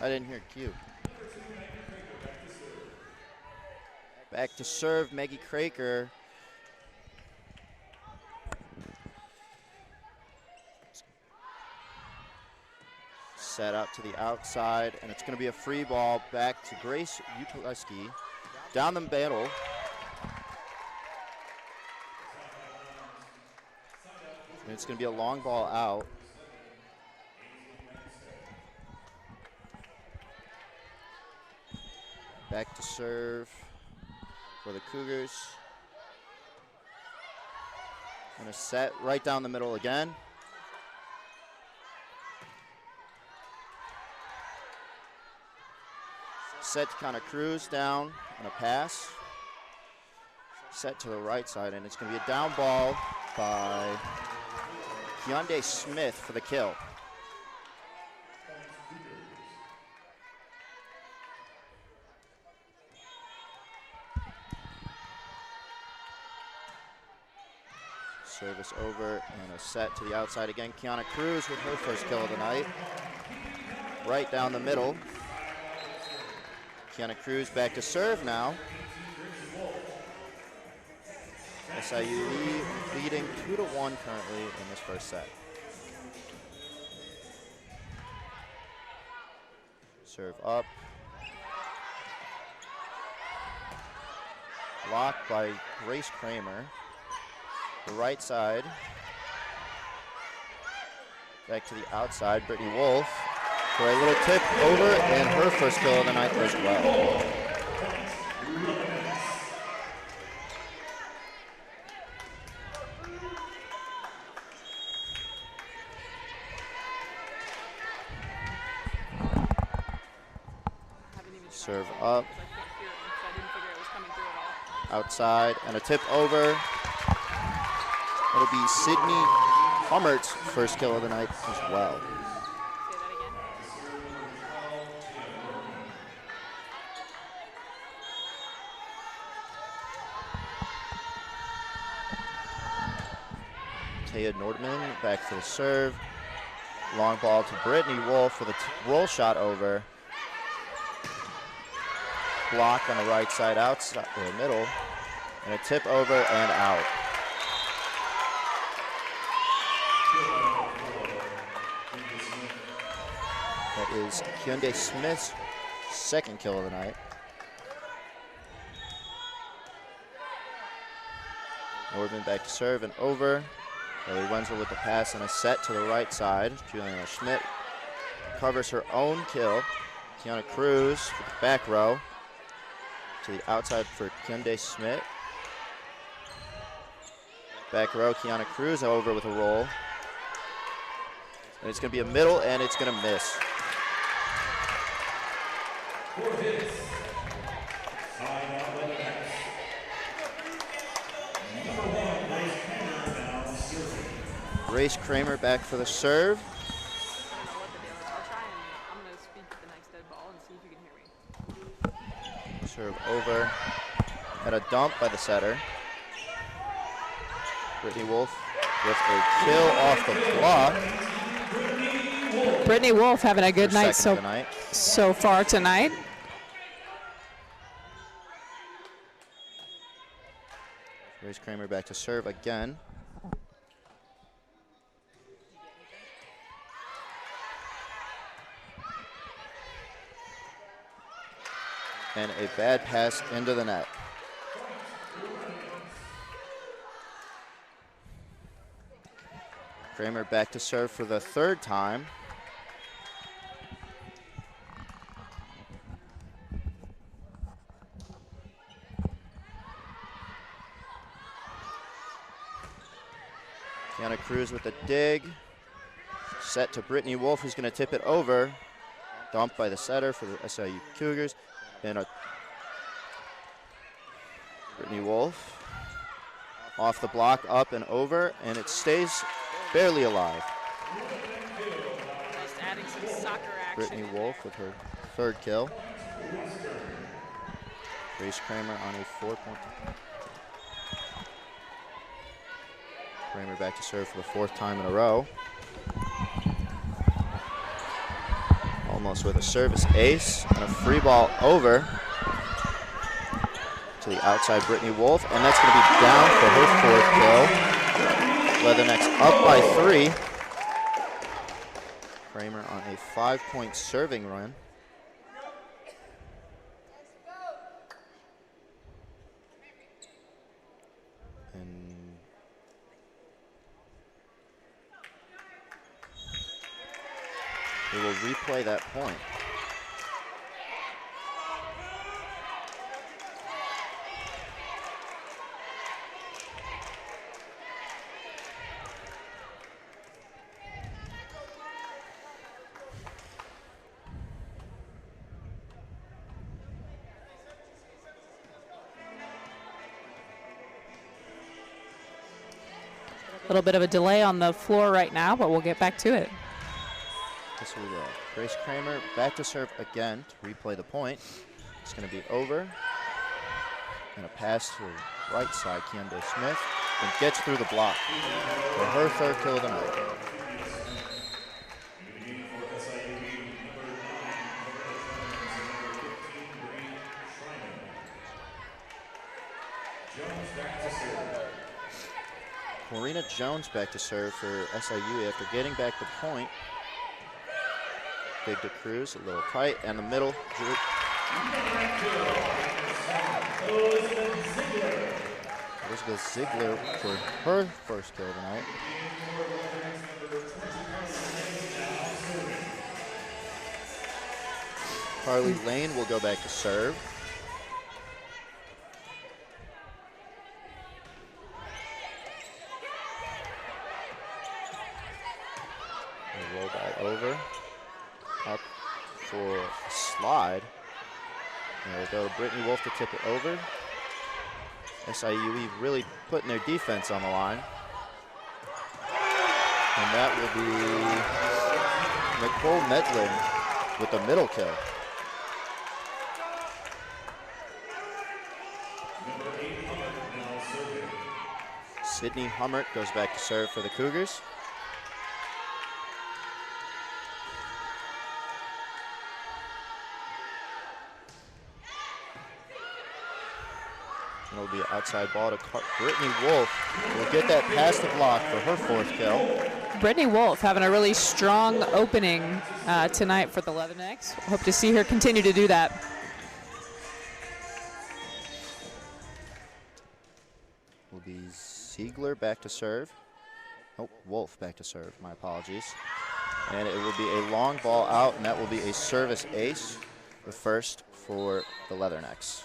I didn't hear cue. Back to serve, Maggie Kraker. Set out to the outside, and it's going to be a free ball back to Grace Utoleski. Down the middle. And it's going to be a long ball out. Back to serve for the Cougars. And a set right down the middle again. Set to kind of cruise down and a pass. Set to the right side, and it's going to be a down ball by Hyundai Smith for the kill. Service over and a set to the outside again. Kiana Cruz with her first kill of the night. Right down the middle. Kiana Cruz back to serve now. SIUE leading 2-1 currently in this first set. Serve up. Blocked by Grace Kramer. The right side. Back to the outside, Brittany Wolf for a little tip over and her first kill of the night as well. Serve up. Outside and a tip over. It'll be Sydney Hummert's first kill of the night as well. Taya Nordman back for the serve. Long ball to Brittany Wolf for the roll shot over. Block on the right side outside or the middle. And a tip over and out. That is Hyundai Smith's second kill of the night. Nordman back to serve and over. Ellie Wenzel with the pass and a set to the right side. Juliana Schmidt covers her own kill. Kiana Cruz with the back row. To the outside for Hyundai Schmidt. Back row, Kiana Cruz over with a roll. And it's going to be a middle, and it's going to miss. Grace Kramer back for the serve. Serve over. And a dump by the setter. Brittany Wolf with a kill off the block. Brittany Wolf having a good night so far tonight. Grace Kramer back to serve again. And a bad pass into the net. Kramer back to serve for the third time. Kiana Cruz with a dig. Set to Brittany Wolf, who's going to tip it over. Dumped by the setter for the SIU Cougars. And a Brittany Wolf off the block, up and over, and it stays barely alive. Just adding some soccer action. Brittany Wolf with her third kill. Grace Kramer on a 4-point. Kramer back to serve for the fourth time in a row. Almost with a service ace and a free ball over to the outside Brittany Wolf, and that's going to be down for her 4th kill. Leathernecks up by 3. Kramer on a 5-point serving run. And we will replay that point. A little bit of a delay on the floor right now, but we'll get back to it. This will go. Grace Kramer back to serve again to replay the point. It's going to be over. And a pass to the right side, Keandre Smith, and gets through the block for her 3rd kill of the night. Corina Jones back to serve for SIUE after getting back the point. Big to Cruz, a little tight, and the middle. Elizabeth Ziegler for her 1st kill tonight. Carly Lane will go back to serve. Roll ball over, up for a slide. And it'll go Brittany Wolf to tip it over. SIUE really putting their defense on the line. And that will be Nicole Medlin with the middle kill. Sydney Hummert goes back to serve for the Cougars. And it'll be an outside ball to Brittany Wolf. Will get that past the block for her 4th kill. Brittany Wolf having a really strong opening tonight for the Leathernecks. Hope to see her continue to do that. Will be Ziegler back to serve. Oh, Wolf back to serve, my apologies. And it will be a long ball out, and that will be a service ace, the 1st for the Leathernecks.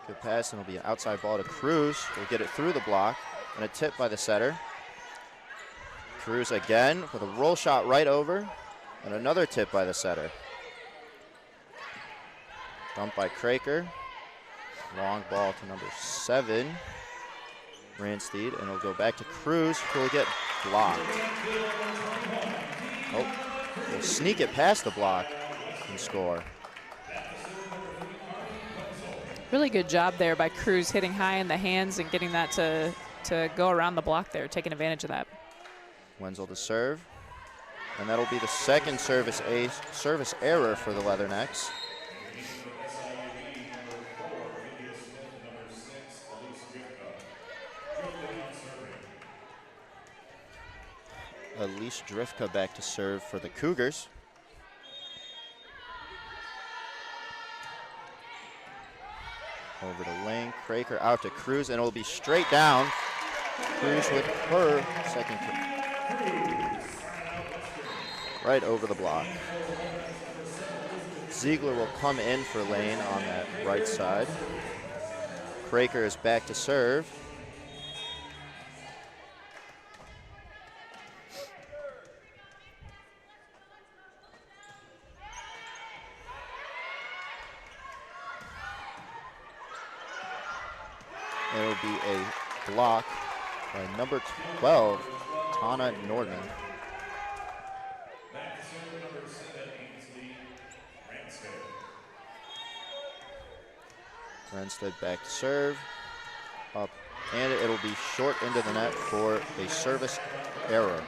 Good pass, and it'll be an outside ball to Cruz. We'll get it through the block, and a tip by the setter. Cruz again with a roll shot right over, and another tip by the setter. Dump by Craker. Long ball to number 7, Ranstead, and it'll go back to Cruz, who will get blocked. Oh, will sneak it past the block and score. Really good job there by Cruz, hitting high in the hands and getting that to go around the block there, taking advantage of that. Wenzel to serve, and that'll be the 2nd service error for the Leathernecks. Elise Drifka back to serve for the Cougars. Over to Lane, Craker out to Cruz, and it'll be straight down. Cruz with her 2nd kill. Right over the block. Ziegler will come in for Lane on that right side. Craker is back to serve. It'll be a block by number 12, Tana Nordman. Renstead back to serve. Up, and it'll be short into the net for a service error.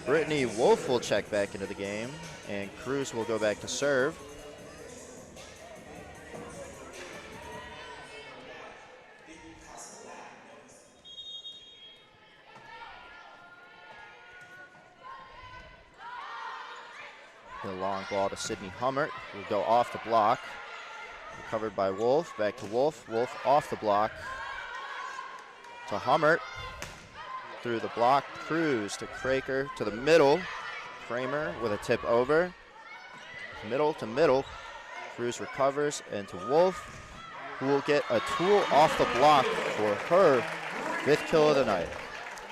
Brittany Wolf will check back into the game, and Cruz will go back to serve. The long ball to Sydney Hummert will go off the block. Recovered by Wolf, back to Wolf. Wolf off the block to Hummert. Through the block, Cruz to Kraker to the middle. Kramer with a tip over. Middle to middle. Cruz recovers and to Wolf, who will get a tool off the block for her 5th kill of the night.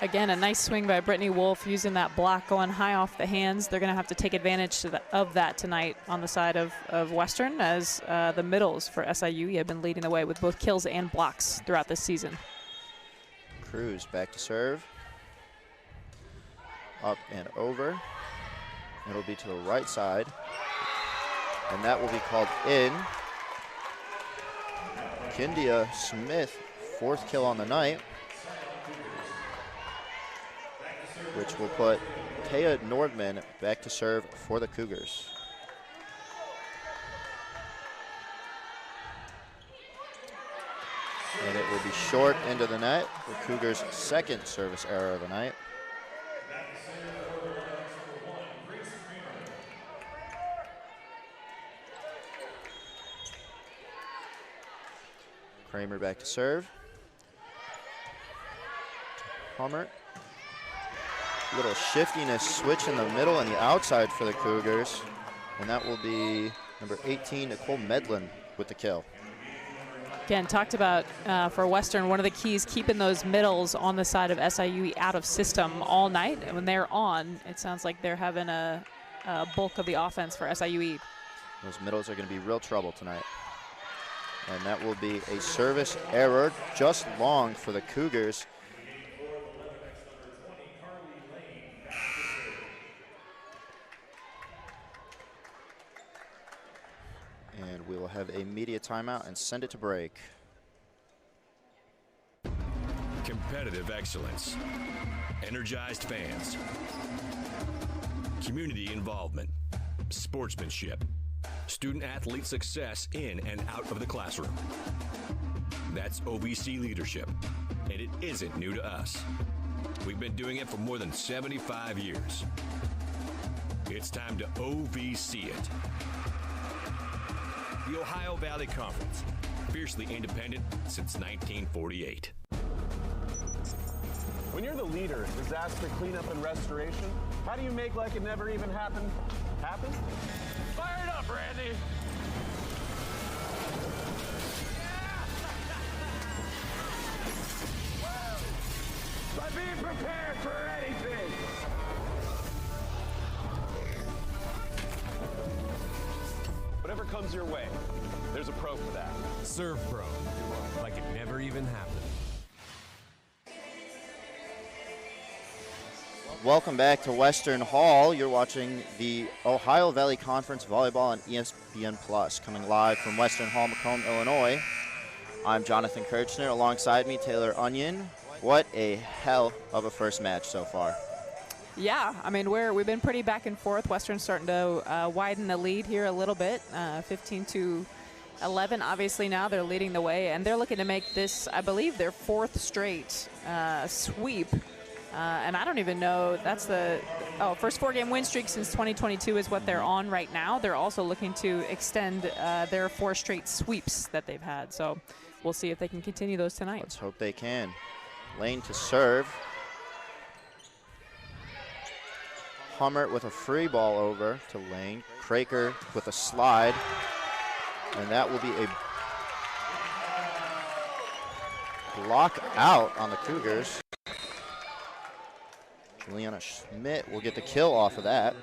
Again, a nice swing by Brittany Wolf using that block going high off the hands. They're going to have to take advantage of that tonight on the side of Western, as the middles for SIUE have been leading the way with both kills and blocks throughout this season. Cruz back to serve. Up and over. It'll be to the right side. And that will be called in. Kindia Smith, 4th kill on the night, which will put Taya Nordman back to serve for the Cougars. And it will be short into the net, the Cougars' 2nd service error of the night. Kramer back to serve. Hummert. Little shiftiness switch in the middle and the outside for the Cougars. And that will be number 18, Nicole Medlin, with the kill. Again, talked about for Western, one of the keys keeping those middles on the side of SIUE out of system all night. And when they're on, it sounds like they're having a bulk of the offense for SIUE. Those middles are going to be real trouble tonight. And that will be a service error, just long for the Cougars. And we will have a media timeout and send it to break. Competitive excellence, energized fans, community involvement, sportsmanship, student-athlete success in and out of the classroom. That's OVC leadership, and it isn't new to us. We've been doing it for more than 75 years. It's time to OVC it. The Ohio Valley Conference, fiercely independent since 1948. When you're the leader in disaster cleanup and restoration, how do you make like it never even happened happen? Fire it up, Randy! By being prepared for anything! Whatever comes your way, there's a pro for that. Serve Pro, like it never even happened. Welcome back to Western Hall. You're watching the Ohio Valley Conference Volleyball on ESPN Plus, coming live from Western Hall, Macomb, Illinois. I'm Jonathan Kirchner. Alongside me, Taylor Onion. What a hell of a first match so far. Yeah, I mean, we've been pretty back and forth. Western's starting to widen the lead here a little bit, 15-11. Obviously now they're leading the way, and they're looking to make this, I believe, their 4th straight sweep. And I don't even know, that's the first 4-game win streak since 2022 is what they're on right now. They're also looking to extend their 4 straight sweeps that they've had. So we'll see if they can continue those tonight. Let's hope they can. Lane to serve. Hummert with a free ball over to Lane. Kraker with a slide. And that will be a block out on the Cougars. Juliana Schmidt will get the kill off of that.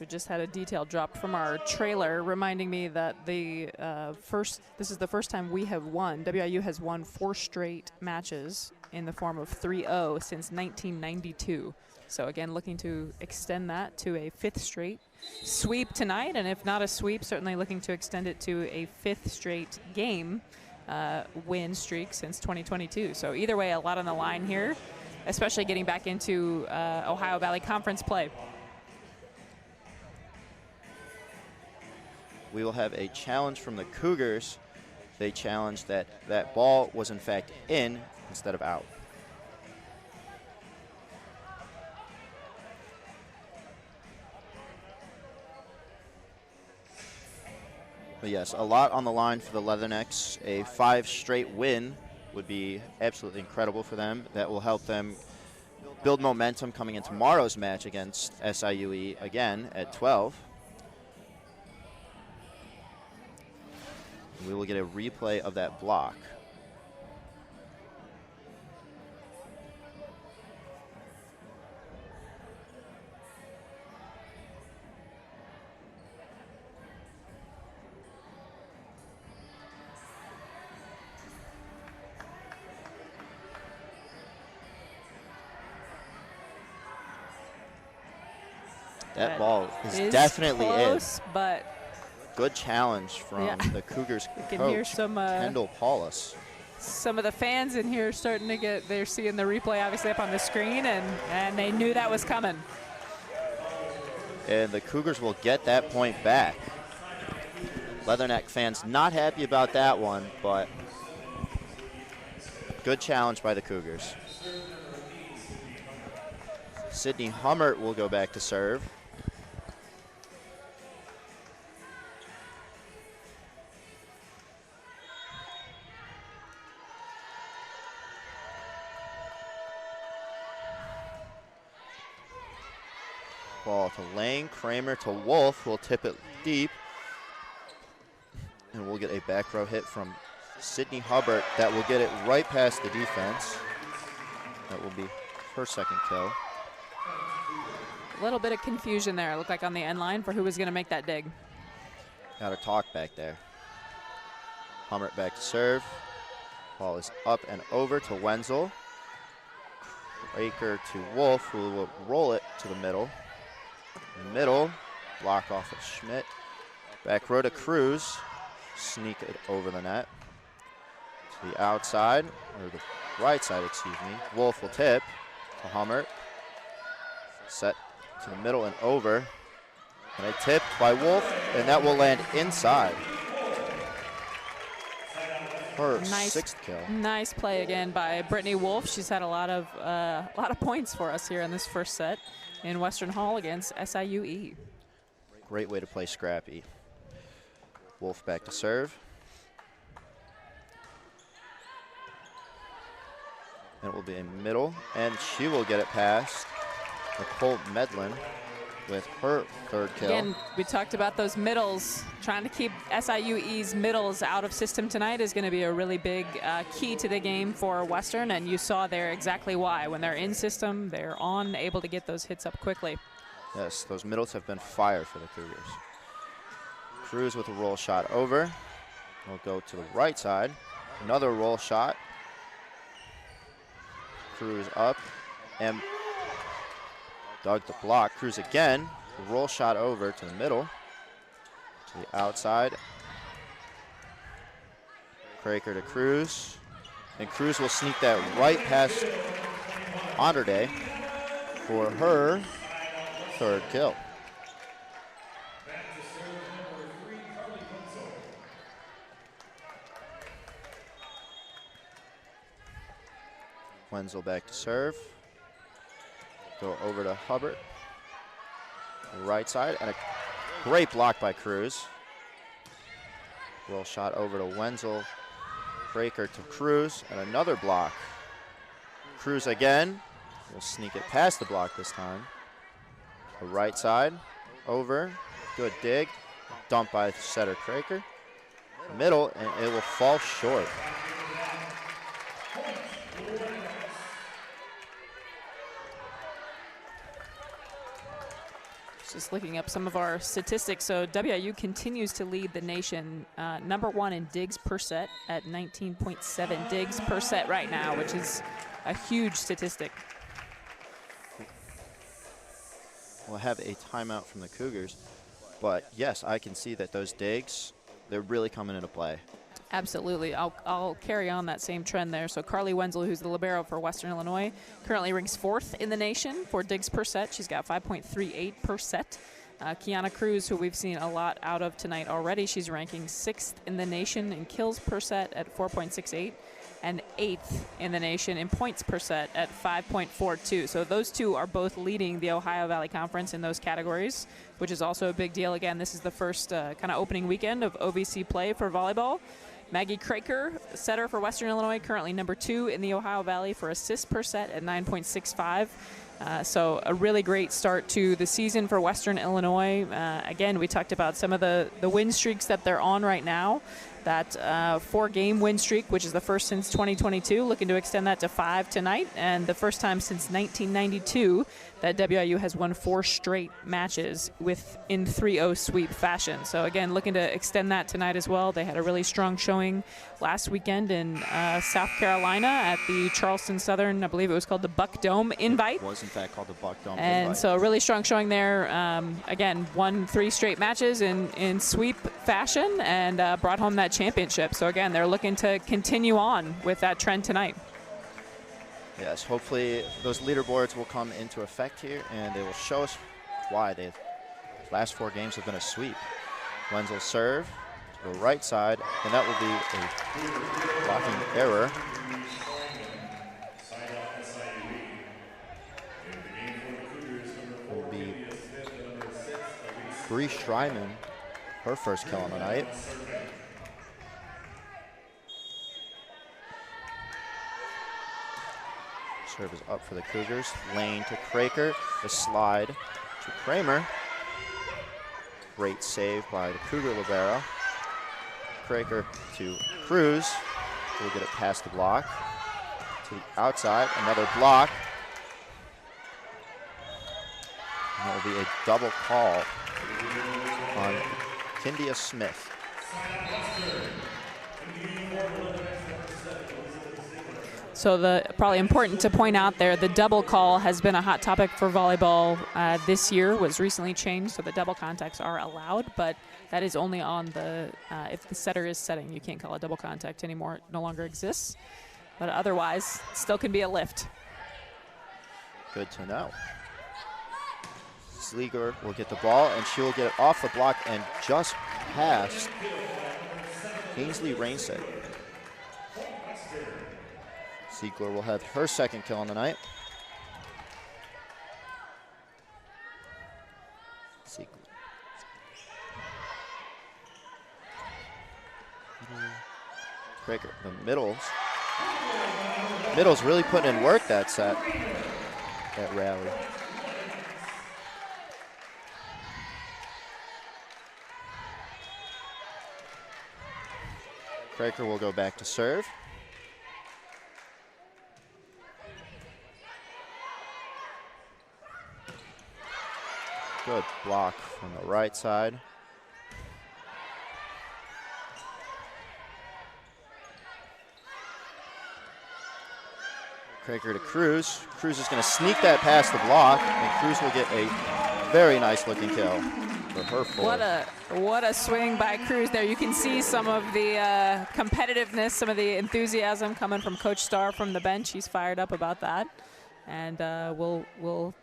we just had a detail drop from our trailer reminding me that this is the first time we have won. WIU has won 4 straight matches in the form of 3-0 since 1992. So again, looking to extend that to a 5th straight sweep tonight, and if not a sweep, certainly looking to extend it to a 5th straight game win streak since 2022. So either way, a lot on the line here, especially getting back into Ohio Valley Conference play. We will have a challenge from the Cougars. They challenged that that ball was in fact in instead of out. But yes, a lot on the line for the Leathernecks. A 5 straight win would be absolutely incredible for them. That will help them build momentum coming in tomorrow's match against SIUE again at 12. We will get a replay of that block. That ball is definitely close, but good challenge from the Cougars can coach, hear some, Kendall Paulus. some of the fans in here starting to get, they're seeing the replay obviously up on the screen, and they knew that was coming. And the Cougars will get that point back. Leatherneck fans not happy about that one, but good challenge by the Cougars. Sydney Hummert will go back to serve. Ball to Lang, Kramer to Wolf, will tip it deep. And we'll get a back row hit from Sydney Hubbard that will get it right past the defense. That will be her 2nd kill. A little bit of confusion there. It looked like on the end line for who was going to make that dig. Got a talk back there. Hummert back to serve. Ball is up and over to Wenzel. Raker to Wolf, who will roll it to the middle. Middle, block off of Schmidt. Back row to Cruz. Sneak it over the net. To the outside, or the right side, excuse me. Wolf will tip to Hummert. Set to the middle and over. And a tip by Wolf, and that will land inside. Her 6th kill. Nice play again by Brittany Wolf. She's had a lot of points for us here in this first set in Western Hall against SIUE. Great way to play scrappy. Wolf back to serve. And it will be a middle, and she will get it past Nicole Medlin with her 3rd kill. Again, we talked about those middles. Trying to keep SIUE's middles out of system tonight is going to be a really big key to the game for Western, and you saw there exactly why. When they're in system, they're able to get those hits up quickly. Yes, those middles have been fire for the Cougars. Cruz with a roll shot over. We'll go to the right side. Another roll shot. Cruz up and dug the block. Cruz again. A roll shot over to the middle. To the outside. Craker to Cruz. And Cruz will sneak that right past Andrade for her 3rd kill. Wenzel back to serve. Go over to Hubbard. Right side, and a great block by Cruz. Roll shot over to Wenzel. Breaker to Cruz, and another block. Cruz again. Will sneak it past the block this time. The right side, over. Good dig. Dump by setter Craker. Middle, and it will fall short. Just looking up some of our statistics. So WIU continues to lead the nation, #1 in digs per set at 19.7 digs per set right now, which is a huge statistic. We'll have a timeout from the Cougars. But yes, I can see that those digs, they're really coming into play. Absolutely. I'll carry on that same trend there. So Carly Wenzel, who's the libero for Western Illinois, currently ranks 4th in the nation for digs per set. She's got 5.38 per set. Kiana Cruz, who we've seen a lot out of tonight already, she's ranking 6th in the nation in kills per set at 4.68 and 8th in the nation in points per set at 5.42. So those two are both leading the Ohio Valley Conference in those categories, which is also a big deal. Again, this is the first kind of opening weekend of OVC play for volleyball. Maggie Kraker, setter for Western Illinois, currently #2 in the Ohio Valley for assists per set at 9.65. So a really great start to the season for Western Illinois. Again, we talked about some of the win streaks that they're on right now. That 4-game win streak, which is the first since 2022, looking to extend that to 5 tonight, and the first time since 1992 that WIU has won 4 straight matches in 3-0 sweep fashion. So again, looking to extend that tonight as well. They had a really strong showing last weekend in South Carolina at the Charleston Southern, I believe it was called the Buck Dome Invite. It was in fact called the Buck Dome And Invite. so a really strong showing there. Again, won 3 straight matches in sweep fashion and brought home that championship. So again, they're looking to continue on with that trend tonight. Yes, hopefully those leaderboards will come into effect here, and they will show us why the last 4 games have been a sweep. Wenzel serve to the right side, and that will be a blocking error. It will be Bree Schreiman, her first kill on the night. Serve is up for the Cougars. Lane to Kraker. The slide to Kramer. Great save by the Cougar libero. Kraker to Cruz. We'll get it past the block. To the outside. Another block. And that will be a double call on Kindia Smith. So probably important to point out there, the double call has been a hot topic for volleyball this year, was recently changed, so the double contacts are allowed, but that is only on if the setter is setting. You can't call a double contact anymore. It no longer exists, but otherwise, still can be a lift. Good to know. Sleeger will get the ball, and she will get it off the block and just past Ainsley Rainsett. Ziegler will have her second kill on the night. Ziegler. Kraker, the middles. Middles really putting in work that set, that rally. Kraker will go back to serve. Good block from the right side. Kraker to Cruz. Cruz is going to sneak that past the block, and Cruz will get a very nice looking kill for her fourth. What a swing by Cruz there. You can see some of the competitiveness, some of the enthusiasm coming from Coach Starr from the bench. He's fired up about that, and we'll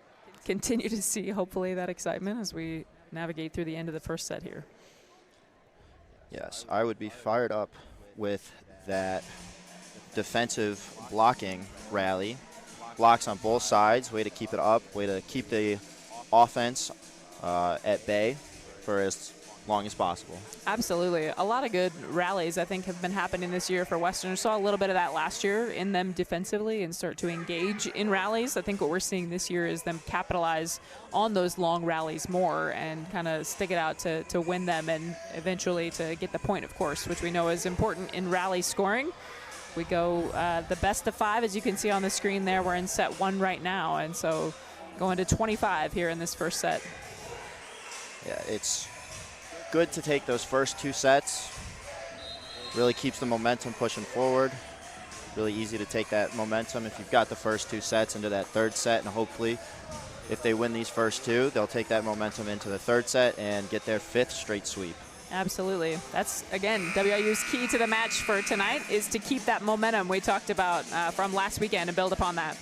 continue to see, hopefully, that excitement as we navigate through the end of the first set here. Yes, I would be fired up with that defensive blocking rally. Blocks on both sides, way to keep it up, way to keep the offense at bay for as long as possible. Absolutely. A lot of good rallies, I think, have been happening this year for Western. Saw a little bit of that last year in them defensively and start to engage in rallies. I think what we're seeing this year is them capitalize on those long rallies more and kind of stick it out to win them and eventually to get the point, of course, which we know is important in rally scoring. We go the best of 5, as you can see on the screen there. We're in set 1 right now, and so going to 25 here in this first set. Yeah, it's good to take those first 2 sets. Really keeps the momentum pushing forward. Really easy to take that momentum if you've got the first 2 sets into that 3rd set, and hopefully if they win these first 2, they'll take that momentum into the 3rd set and get their 5th straight sweep. Absolutely. That's, again, WIU's key to the match for tonight is to keep that momentum we talked about from last weekend and build upon that.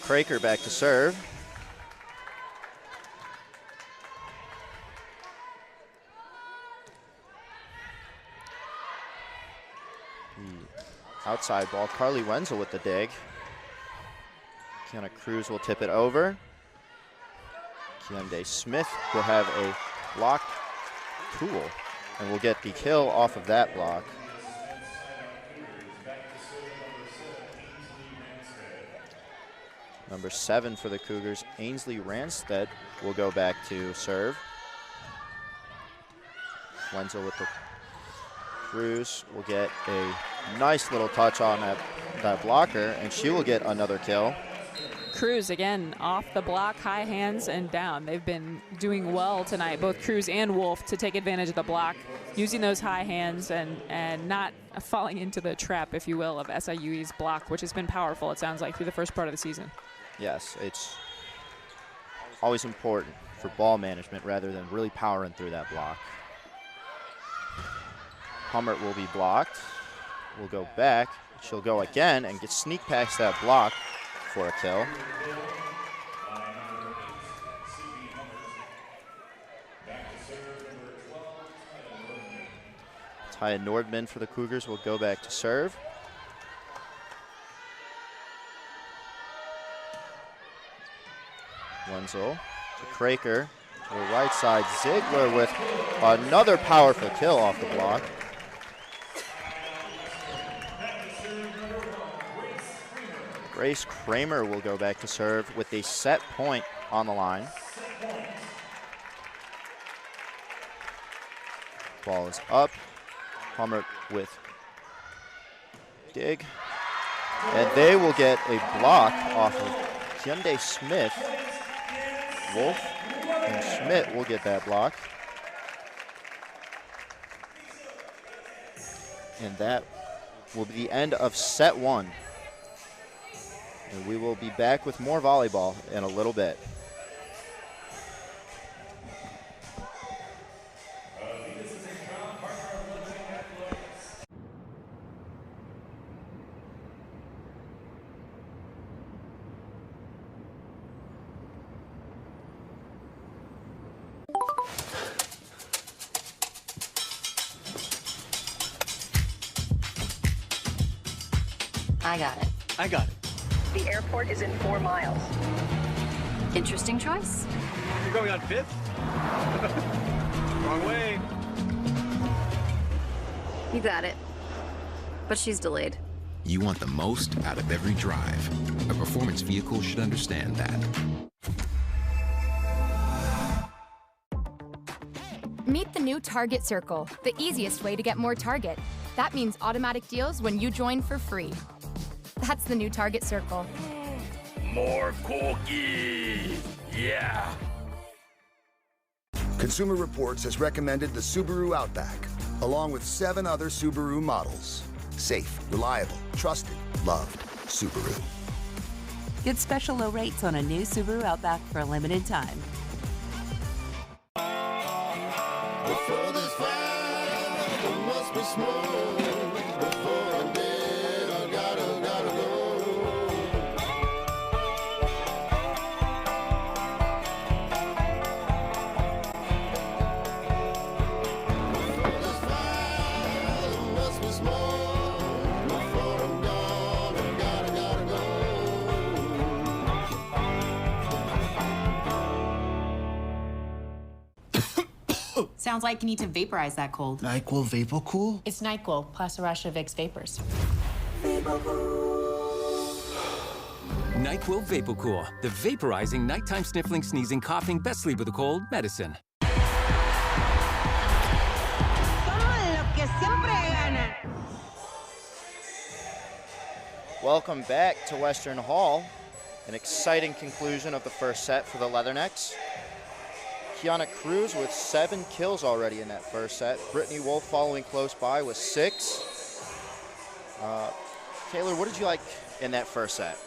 Kraker back to serve. The outside ball, Carly Wenzel with the dig. Kiana Cruz will tip it over. Keondae Smith will have a blocked tool and will get the kill off of that block. Number 7 for the Cougars, Ainsley Ranstead, will go back to serve. Wenzel with the Cruz will get a nice little touch on that blocker, and she will get another kill. Cruz, again, off the block, high hands and down. They've been doing well tonight, both Cruz and Wolf, to take advantage of the block, using those high hands and not falling into the trap, if you will, of SIUE's block, which has been powerful, it sounds like, through the first part of the season. Yes, it's always important for ball management rather than really powering through that block. Hummert will be blocked. Will go back. She'll go again and sneak past that block for a kill. Taya Nordman for the Cougars will go back to serve. Wenzel to Kraker to the right side. Ziegler with another powerful kill off the block. Grace Kramer will go back to serve with a set point on the line. Ball is up. Hummert with dig. And they will get a block off of Keondae Smith. Wolf and Schmidt will get that block. And that will be the end of set 1. And we will be back with more volleyball in a little bit. I got it. I got it. The airport is in 4 miles. Interesting choice. You're going on 5th? Wrong way. You got it. But she's delayed. You want the most out of every drive. A performance vehicle should understand that. Meet the new Target Circle, the easiest way to get more Target. That means automatic deals when you join for free. That's the new Target Circle. More cookies! Yeah! Consumer Reports has recommended the Subaru Outback, along with 7 other Subaru models. Safe, reliable, trusted, loved. Subaru. Get special low rates on a new Subaru Outback for a limited time. Before this fire, there must be smoke. Before I'm dead, I gotta go. Before this fire, there must be smoke. Before I'm gone, I gotta go. Sounds like you need to vaporize that cold. NyQuil Vapor Cool? It's NyQuil plus a rush of Vicks Vapors. NyQuil Vapor Cool, the vaporizing nighttime sniffling, sneezing, coughing, best sleep with a cold medicine. Welcome back to Western Hall. An exciting conclusion of the first set for the Leathernecks. Kiana Cruz with 7 kills already in that first set. Brittany Wolf following close by with 6. Taylor, what did you like in that first set?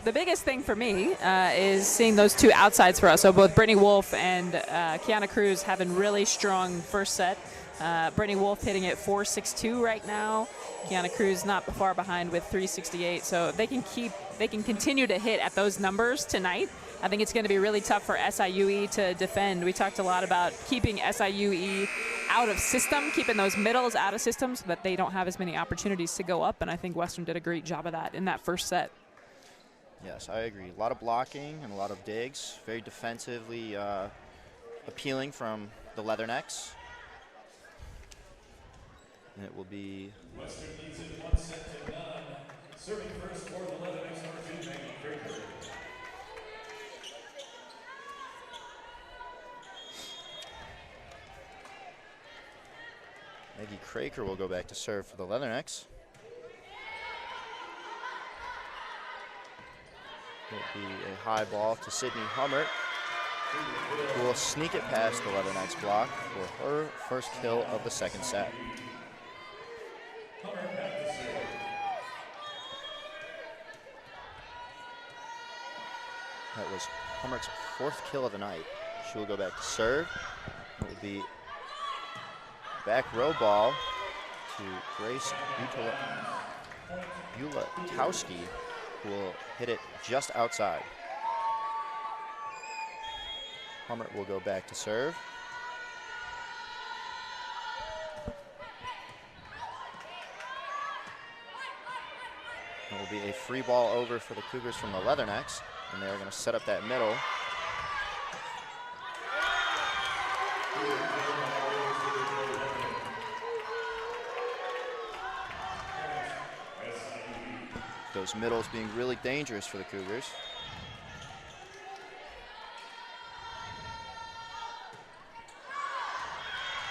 The biggest thing for me is seeing those two outsides for us. So both Brittany Wolf and Kiana Cruz having really strong first set. Brittany Wolf hitting at 4.62 right now. Kiana Cruz not far behind with 3.68. So they can continue to hit at those numbers tonight. I think it's going to be really tough for SIUE to defend. We talked a lot about keeping SIUE out of system, keeping those middles out of system so that they don't have as many opportunities to go up. And I think Western did a great job of that in that first set. Yes, I agree. A lot of blocking and a lot of digs. Very defensively appealing from the Leathernecks. And it will be Western leads it 1 set to none. Serving first for the Leathernecks, number 2, Maggie Craker. Maggie Craker will go back to serve for the Leathernecks. It'll be a high ball to Sydney Hummert, who will sneak it past the Leathernecks block for her first kill of the second set. That was Hummert's 4th kill of the night. She will go back to serve. It will be back row ball to Grace Bulatowski, who will hit it just outside. Hummert will go back to serve. It will be a free ball over for the Cougars from the Leathernecks, and they're going to set up that middle. Those middles being really dangerous for the Cougars.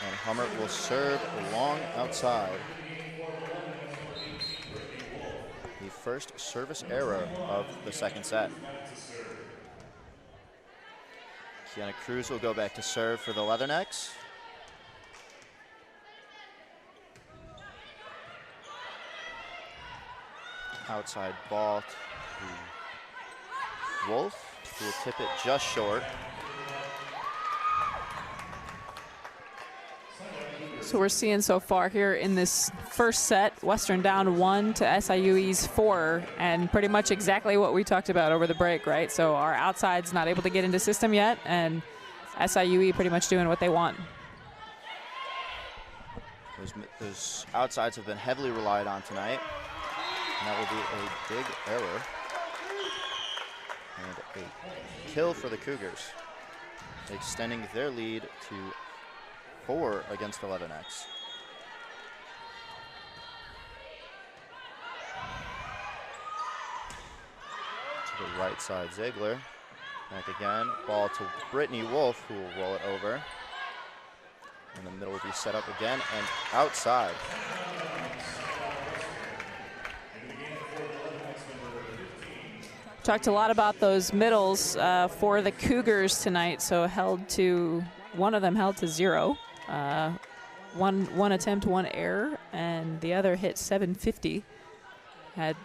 And Hummert will serve long outside. The first service error of the second set. Kiana Cruz will go back to serve for the Leathernecks. Outside ball to Wolf, who will tip it just short. So we're seeing so far here in this first set, Western down 1 to SIUE's 4, and pretty much exactly what we talked about over the break, right? So our outside's not able to get into system yet, and SIUE pretty much doing what they want. Those outsides have been heavily relied on tonight. And that will be a big error. And a kill for the Cougars, extending their lead to 4 against the Leathernecks. To the right side, Ziegler. Back again, ball to Brittany Wolf, who will roll it over. And the middle will be set up again and outside. Talked a lot about those middles for the Cougars tonight, so one of them held to 0. One attempt, 1 error, and the other hit 750. Had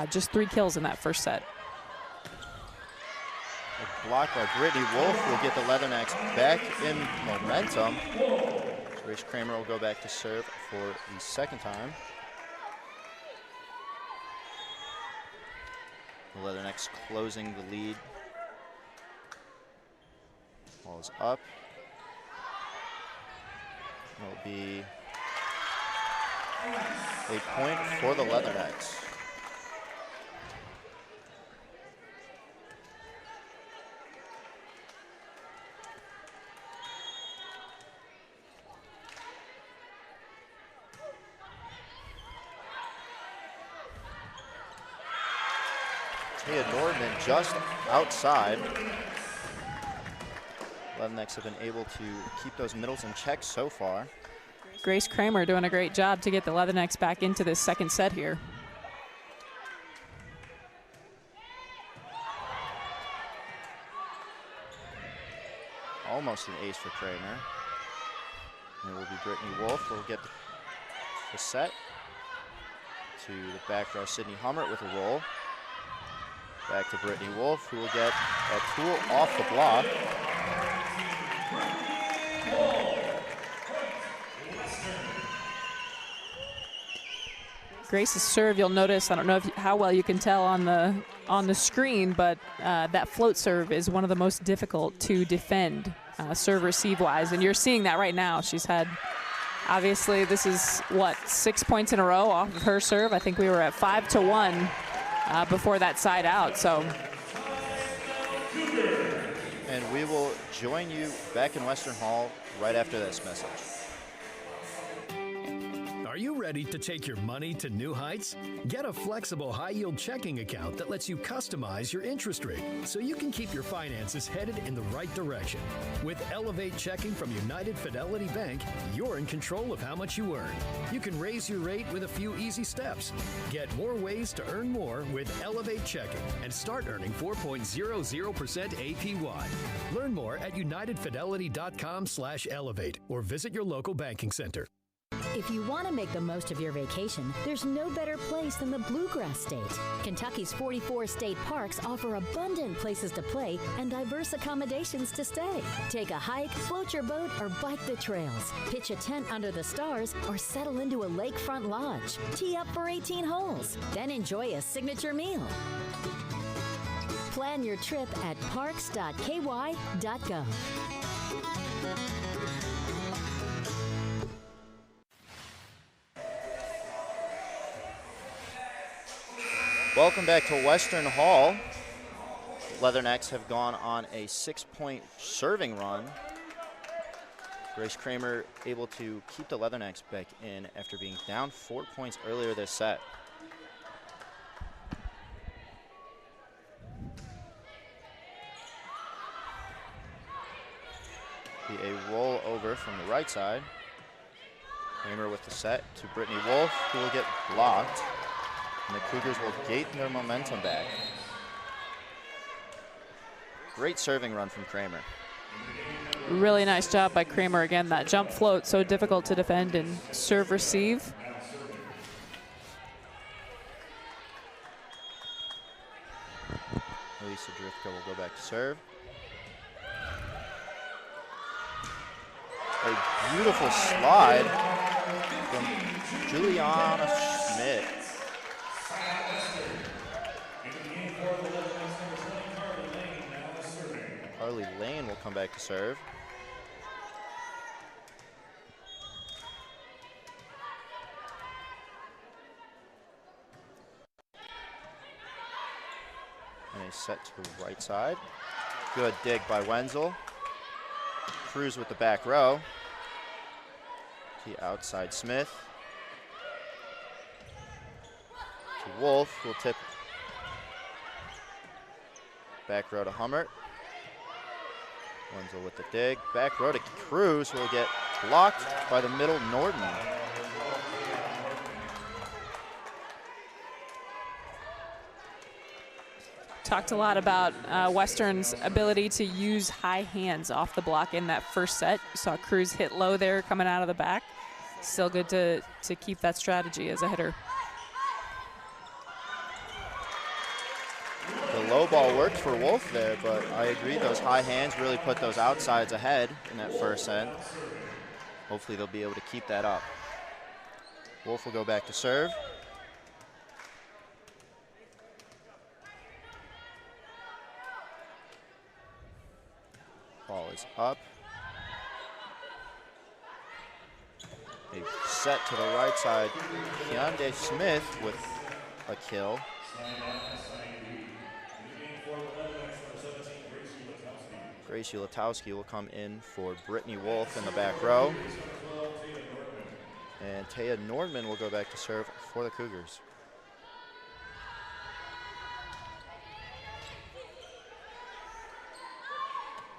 just 3 kills in that first set. A block by Brittany Wolf will get the Leathernecks back in momentum. Grace Kramer will go back to serve for the second time. The Leathernecks closing the lead. Ball is up. It'll be a point for the Leathernecks. Tia Nordman just outside. Leathernecks have been able to keep those middles in check so far. Grace Kramer doing a great job to get the Leathernecks back into this second set here. almost an ace for Kramer. And it will be Brittany Wolf who will get the set to the back row. Sydney Hummert with a roll. Back to Brittany Wolf, who will get a tool off the block. Grace's serve, you'll notice, I don't know how well you can tell on the screen, but that float serve is one of the most difficult to defend serve receive wise, and you're seeing that right now. She's had, obviously, this is what, 6 points in a row off of her serve. I think we were at 5-1 before that side out. So. And we will join you back in Western Hall right after this message. Are you ready to take your money to new heights? Get a flexible high-yield checking account that lets you customize your interest rate so you can keep your finances headed in the right direction. With Elevate Checking from United Fidelity Bank, you're in control of how much you earn. You can raise your rate with a few easy steps. Get more ways to earn more with Elevate Checking and start earning 4.00% APY. Learn more at unitedfidelity.com/elevate or visit your local banking center. If you want to make the most of your vacation, there's no better place than the Bluegrass State. Kentucky's 44 state parks offer abundant places to play and diverse accommodations to stay. Take a hike, float your boat, or bike the trails. Pitch a tent under the stars or settle into a lakefront lodge. Tee up for 18 holes, then enjoy a signature meal. Plan your trip at parks.ky.gov. Welcome back to Western Hall. Leathernecks have gone on a 6-point serving run. Grace Kramer able to keep the Leathernecks back in after being down 4 points earlier this set. Be a roll over from the right side. Kramer with the set to Brittany Wolf, who will get blocked. And the Cougars will gate their momentum back. Great serving run from Kramer. Really nice job by Kramer. Again, that jump float, so difficult to defend and serve receive. Lisa Drifka will go back to serve. A beautiful slide from Juliana Schmidt. Carly Lane will come back to serve. And a set to the right side. Good dig by Wenzel. Cruz with the back row. To outside Smith. To Wolf, who will tip back row to Hummert. Wenzel with the dig. Back row to Cruz, who will get blocked by the middle Norton. Talked a lot about Western's ability to use high hands off the block in that first set. You saw Cruz hit low there coming out of the back. Still good to keep that strategy as a hitter. The low ball worked for Wolf there, but I agree those high hands really put those outsides ahead in that first set. Hopefully they'll be able to keep that up. Wolf will go back to serve. Ball is up. A set to the right side. Keondae Smith with a kill. Gracie Latowski will come in for Brittany Wolf in the back row. And Taya Nordman will go back to serve for the Cougars.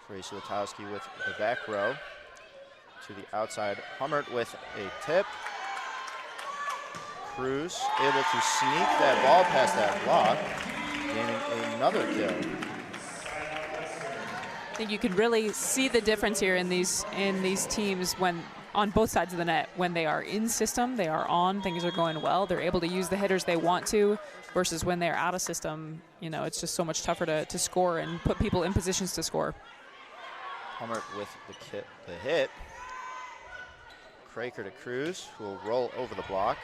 Gracie Latowski with the back row to the outside. Hummert with a tip. Cruz able to sneak that ball past that block, gaining another kill. I think you can really see the difference here in these teams when on both sides of the net. When they are in system, they are on, things are going well, they're able to use the hitters they want to, versus when they're out of system, you know, it's just so much tougher to score and put people in positions to score. Hummert with the hit. Craker to Cruz, who will roll over the block.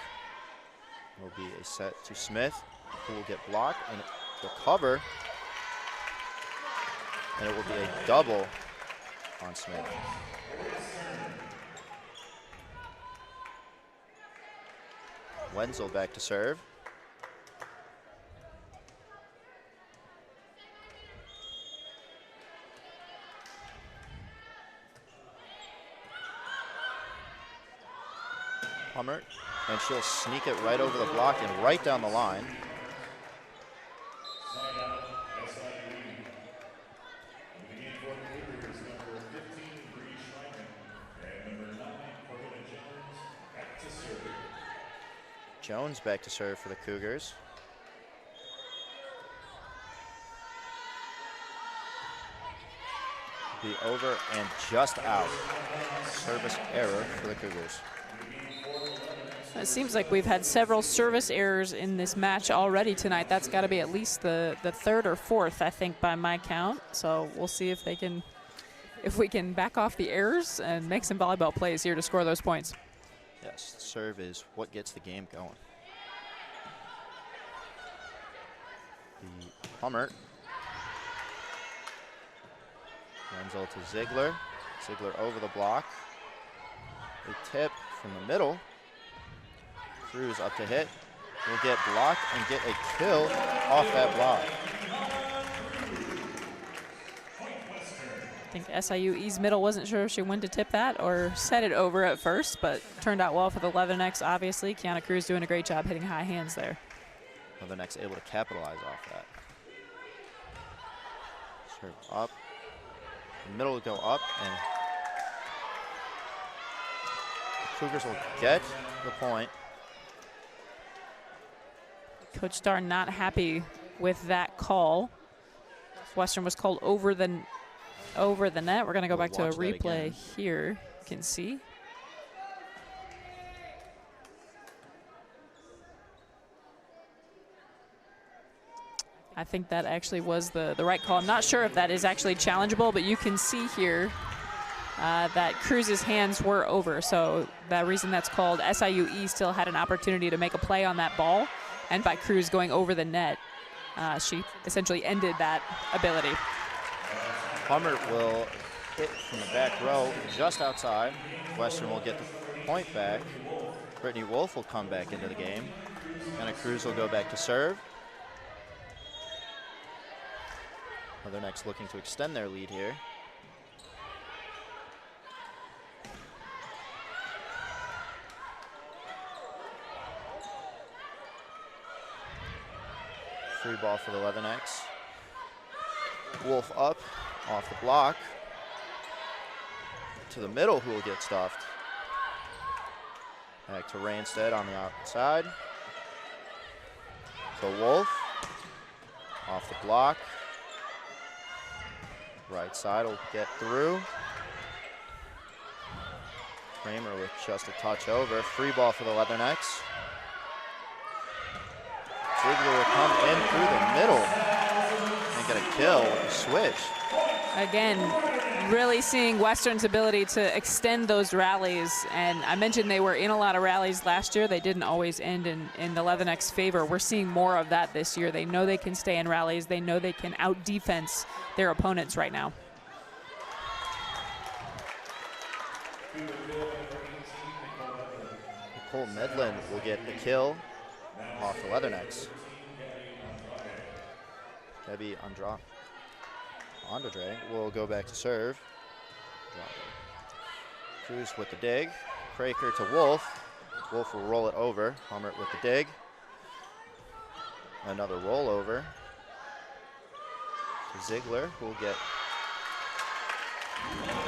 Will be a set to Smith, who will get blocked and recover. And it will be a double on Smith. Wenzel back to serve. Hummert, and she'll sneak it right over the block and right down the line. Jones back to serve for the Cougars. Be over and just out. Service error for the Cougars. It seems like we've had several service errors in this match already tonight. That's got to be at least the third or fourth, I think, by my count. So we'll see if we can back off the errors and make some volleyball plays here to score those points. Yes, serve is what gets the game going. The Hummert. Wenzel to Ziegler. Ziegler over the block. A tip from the middle. Cruz up to hit. Will get blocked and get a kill off that block. I think SIUE's middle wasn't sure if she wanted to tip that or set it over at first, but turned out well for the Leathernex, obviously. Kiana Cruz doing a great job hitting high hands there. Leathernex able to capitalize off that. Serve up. The middle will go up, and the Cougars will get the point. Coach Starr not happy with that call. Western was called over the net. We're going to go back to a replay here. You can see. I think that actually was the right call. I'm not sure if that is actually challengeable, but you can see here that Cruz's hands were over. So the reason that's called, SIUE still had an opportunity to make a play on that ball. And by Cruz going over the net, she essentially ended that ability. Hummert will hit from the back row just outside. Western will get the point back. Brittany Wolf will come back into the game. And Cruz will go back to serve. Leathernex looking to extend their lead here. Free ball for the Leathernex. Wolf up off the block to the middle, who will get stuffed. Back to Rainstead on the outside. To Wolf off the block. Right side will get through. Kramer with just a touch over. Free ball for the Leathernex. Ziegler will come in through the middle and get a kill with a switch. Again, really seeing Western's ability to extend those rallies. And I mentioned they were in a lot of rallies last year. They didn't always end in the Leatherneck's favor. We're seeing more of that this year. They know they can stay in rallies. They know they can out-defense their opponents right now. Nicole Medlin will get the kill off the Leathernecks. Gabi Andrade will go back to serve. Cruz with the dig. Craker to Wolf. Wolf will roll it over. Hummert with the dig. Another rollover. Ziegler who will get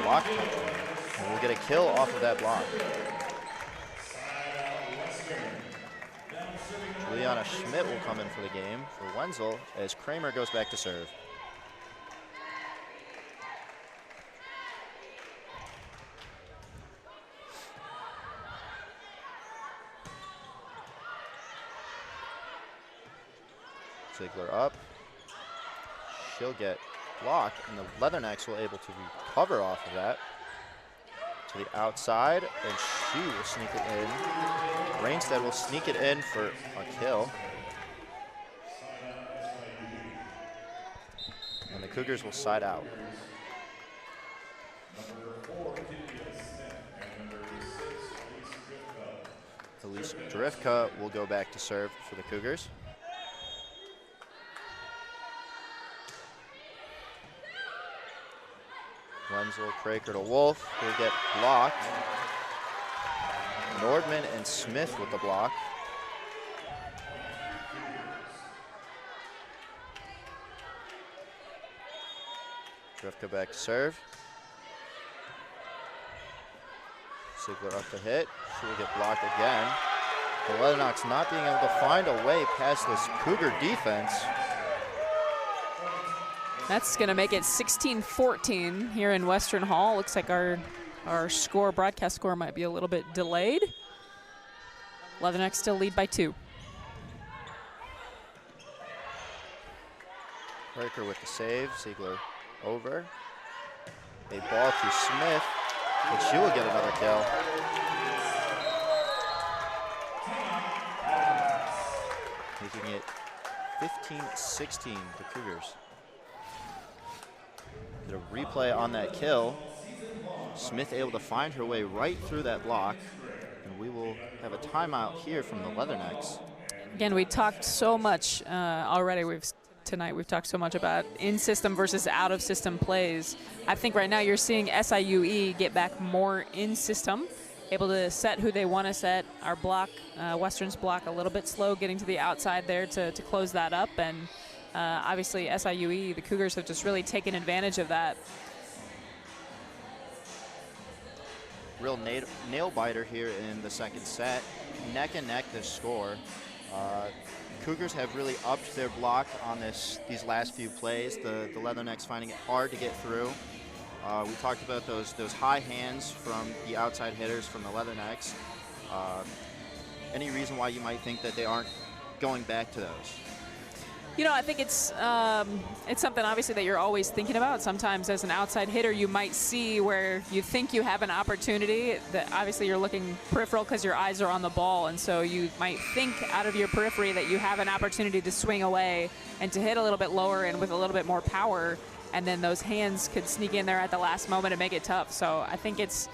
blocked. And will get a kill off of that block. Juliana Schmidt will come in for the game for Wenzel as Kramer goes back to serve. Ziegler up. She'll get blocked, and the Leathernecks will able to recover off of that. To the outside, and she will sneak it in. Rainstead will sneak it in for a kill. And the Cougars will side out. Elise Drifka will go back to serve for the Cougars. Wenzel, Craker to Wolf, will get blocked. Nordman and Smith with the block. Drifka back to serve. Ziegler up to hit. She will get blocked again. The Leathernecks not being able to find a way past this Cougar defense. That's going to make it 16-14 here in Western Hall. Looks like our broadcast score might be a little bit delayed. Leathernecks still lead by 2. Breaker with the save. Ziegler over. A ball to Smith, but she will get another kill. Making it 15-16, the Cougars. Get a replay on that kill. Smith able to find her way right through that block, and we will have a timeout here from the Leathernecks. Again, we talked so much already. Tonight we've talked so much about in-system versus out-of-system plays. I think right now you're seeing SIUE get back more in-system, able to set who they want to set. Our block, Western's block, a little bit slow getting to the outside there to close that up, and obviously SIUE, the Cougars have just really taken advantage of that. Real nail biter here in the second set. Neck and neck this score. Cougars have really upped their block on these last few plays. The Leathernecks finding it hard to get through. We talked about those high hands from the outside hitters from the Leathernecks. Any reason why you might think that they aren't going back to those? You know, I think it's something obviously that you're always thinking about. Sometimes as an outside hitter, you might see where you think you have an opportunity. That obviously you're looking peripheral because your eyes are on the ball, and so you might think out of your periphery that you have an opportunity to swing away and to hit a little bit lower and with a little bit more power, and then those hands could sneak in there at the last moment and make it tough. So I think it's,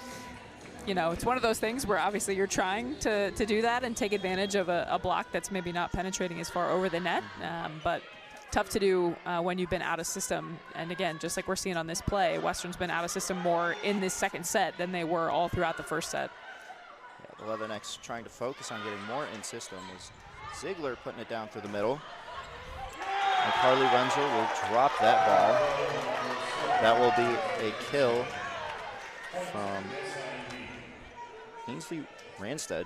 you know, it's one of those things where obviously you're trying to do that and take advantage of a block that's maybe not penetrating as far over the net, but tough to do when you've been out of system. And again, just like we're seeing on this play, Western's been out of system more in this second set than they were all throughout the first set. Yeah, the Leathernecks trying to focus on getting more in system is Ziegler putting it down through the middle. And Carly Wenzel will drop that ball. That will be a kill from Ainsley Rainstead.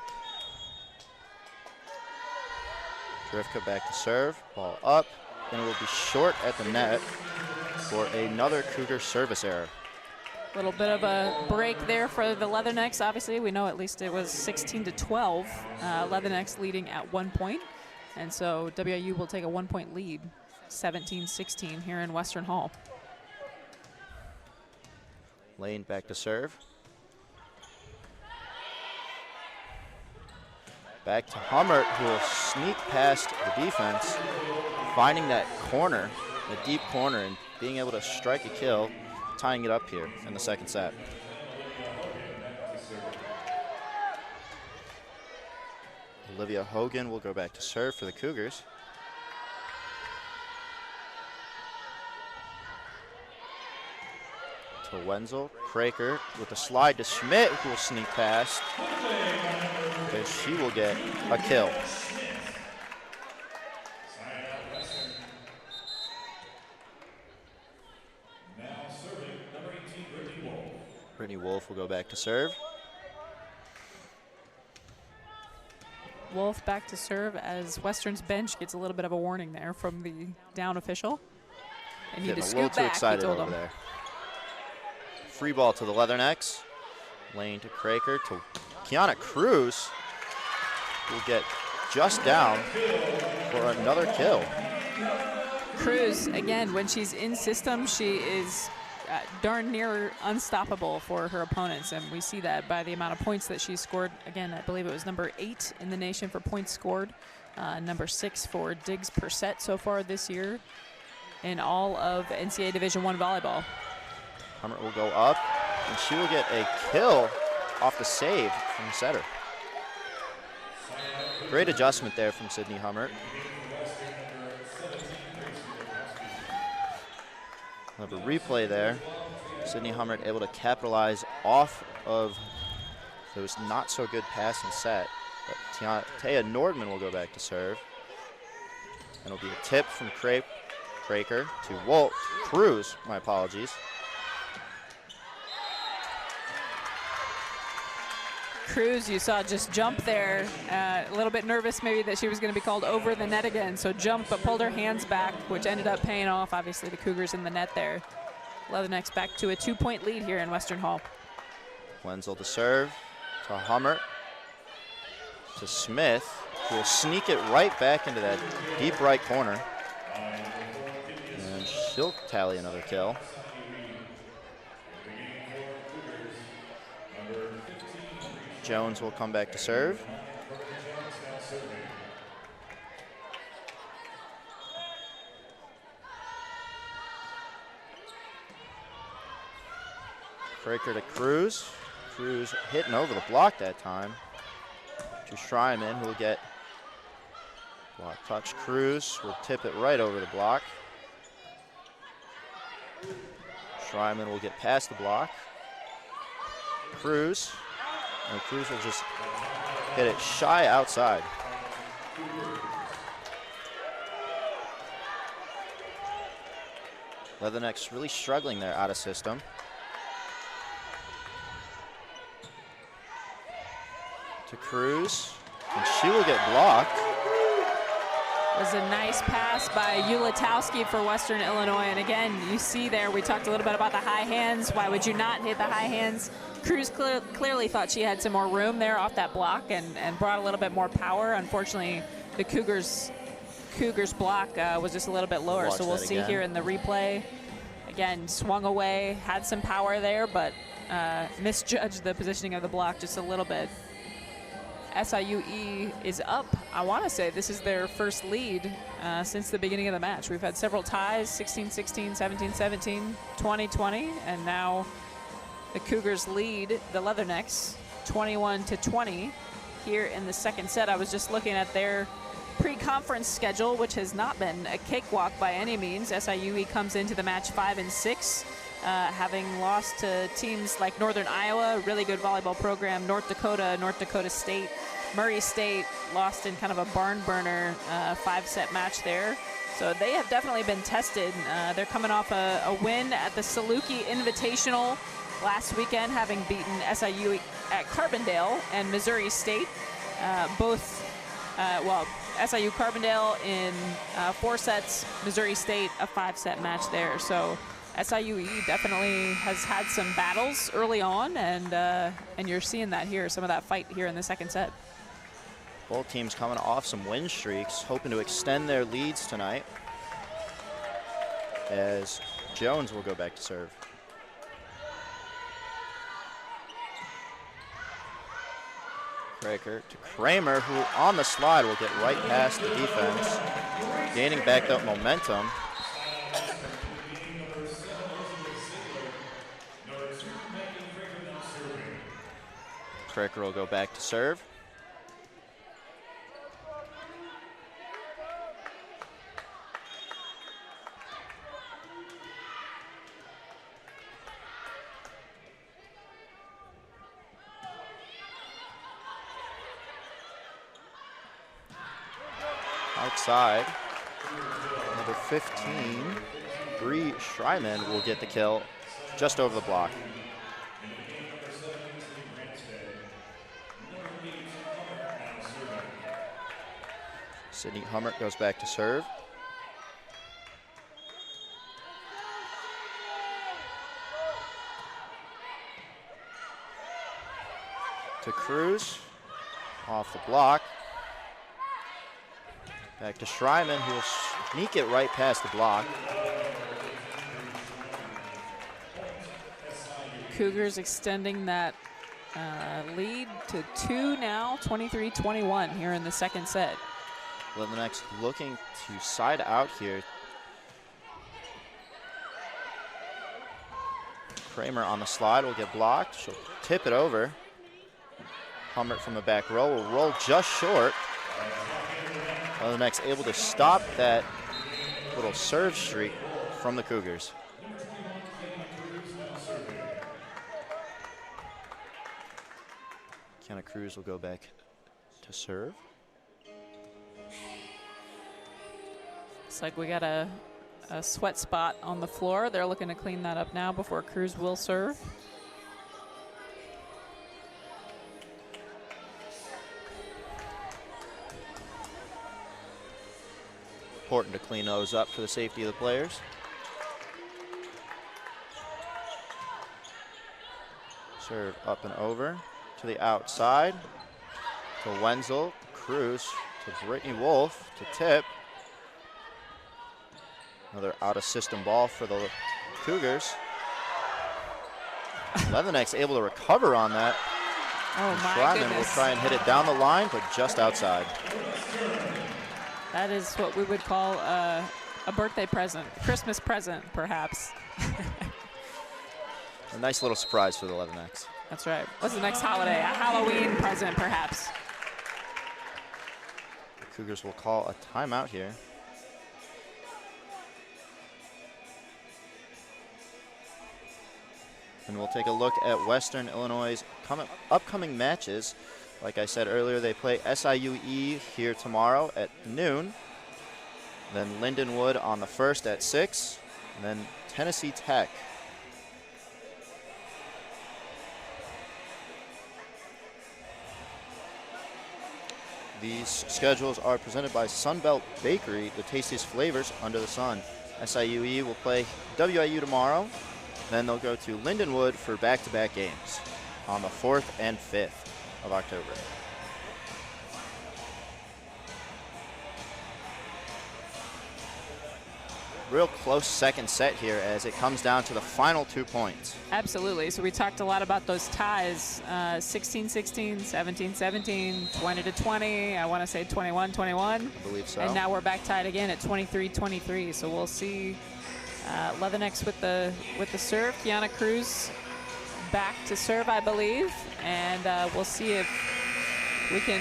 Drifka back to serve, ball up, and it will be short at the net for another Cougar service error. A little bit of a break there for the Leathernecks. Obviously, we know at least it was 16-12. Leathernecks leading at 1 point, and so WIU will take a 1 point lead, 17-16 here in Western Hall. Lane back to serve. Back to Hummert, who will sneak past the defense, finding that corner, the deep corner, and being able to strike a kill, tying it up here in the second set. Olivia Hogan will go back to serve for the Cougars. To Wenzel, Craker with a slide to Schmidt, who will sneak past. And she will get a kill. Brittany Wolf will go back to serve. Wolf back to serve as Western's bench gets a little bit of a warning there from the down official. They need to Getting a little scoot too back, excited he told over them. there. Free ball to the Leathernecks. Lane to Craker to Kiana Cruz, will get just down for another kill. Cruz, again, when she's in system, she is darn near unstoppable for her opponents, and we see that by the amount of points that she scored. Again, I believe it was number 8 in the nation for points scored, number 6 for digs per set so far this year in all of NCAA Division I volleyball. Hummert will go up, and she will get a kill off the save from the setter. Great adjustment there from Sydney Hummert. We'll have a replay there. Sydney Hummert able to capitalize off of those not so good pass and set. But Taya Nordman will go back to serve. And it'll be a tip from Craker to Cruz, my apologies. Cruz, you saw just jump there, a little bit nervous maybe that she was going to be called over the net again, so jumped but pulled her hands back, which ended up paying off. Obviously the Cougars in the net there. Leathernecks back to a 2-point lead here in Western Hall. Wenzel to serve, to Hummert, to Smith, who will sneak it right back into that deep right corner. And she'll tally another kill. Jones will come back to serve. Craker to Cruz. Cruz hitting over the block that time. To Schreiman, who will get block touch. Cruz will tip it right over the block. Schreiman will get past the block. Cruz. And Cruz will just hit it shy outside. Leathernecks really struggling there out of system. To Cruz, and she will get blocked. It was a nice pass by Ulatowski for Western Illinois. And again, you see there, we talked a little bit about the high hands. Why would you not hit the high hands? Cruz clearly thought she had some more room there off that block and brought a little bit more power. Unfortunately, the Cougars block was just a little bit lower. So we'll see here in the replay. Again, swung away, had some power there, but misjudged the positioning of the block just a little bit. SIUE is up. I want to say this is their first lead since the beginning of the match. We've had several ties, 16-16, 17-17, 20-20, and now the Cougars lead the Leathernecks 21-20 here in the second set. I was just looking at their pre-conference schedule, which has not been a cakewalk by any means. SIUE comes into the match 5-6. Having lost to teams like Northern Iowa, really good volleyball program, North Dakota State, Murray State, lost in kind of a barn burner 5-set match there. So they have definitely been tested. They're coming off a win at the Saluki Invitational last weekend, having beaten SIU at Carbondale and Missouri State. SIU Carbondale in 4 sets, Missouri State a 5-set match there. So SIUE definitely has had some battles early on, and you're seeing that here, some of that fight here in the second set. Both teams coming off some win streaks, hoping to extend their leads tonight, as Jones will go back to serve. Craker to Kramer, who on the slide will get right past the defense, gaining back that momentum. Craker will go back to serve. Outside, number 15, Bree Schreiman will get the kill just over the block. Sydney Hummert goes back to serve. To Cruz, off the block. Back to Schreiman, who will sneak it right past the block. Cougars extending that lead to 2 now, 23-21 here in the second set. Leatherneck's looking to side out here. Kramer on the slide will get blocked. She'll tip it over. Hummert from the back row will roll just short. Leatherneck's able to stop that little serve streak from the Cougars. Kiana Cruz will go back to serve. Looks like we got a sweat spot on the floor. They're looking to clean that up now before Cruz will serve. Important to clean those up for the safety of the players. Serve up and over to the outside to Wenzel. Cruz to Brittany Wolf to tip. Another out-of-system ball for the Cougars. Leatherneck's able to recover on that. Oh, my Schreiman goodness. will try and hit it down the line, but just outside. That is what we would call a birthday present, Christmas present, perhaps. A nice little surprise for the Leathernecks. That's right. What's the next holiday? A Halloween present, perhaps. The Cougars will call a timeout here. And we'll take a look at Western Illinois' upcoming matches. Like I said earlier, they play SIUE here tomorrow at noon. Then Lindenwood on the 1st at 6. And then Tennessee Tech. These schedules are presented by Sunbelt Bakery, the tastiest flavors under the sun. SIUE will play WIU tomorrow. Then they'll go to Lindenwood for back-to-back games on the 4th and 5th of October. Real close second set here as it comes down to the final 2 points. Absolutely. So we talked a lot about those ties, 16-16, 17-17, 20-20. I want to say 21-21. I believe so. And now we're back tied again at 23-23. So we'll see Leathernecks with the serve. Kiana Cruz back to serve, I believe. And we'll see if we can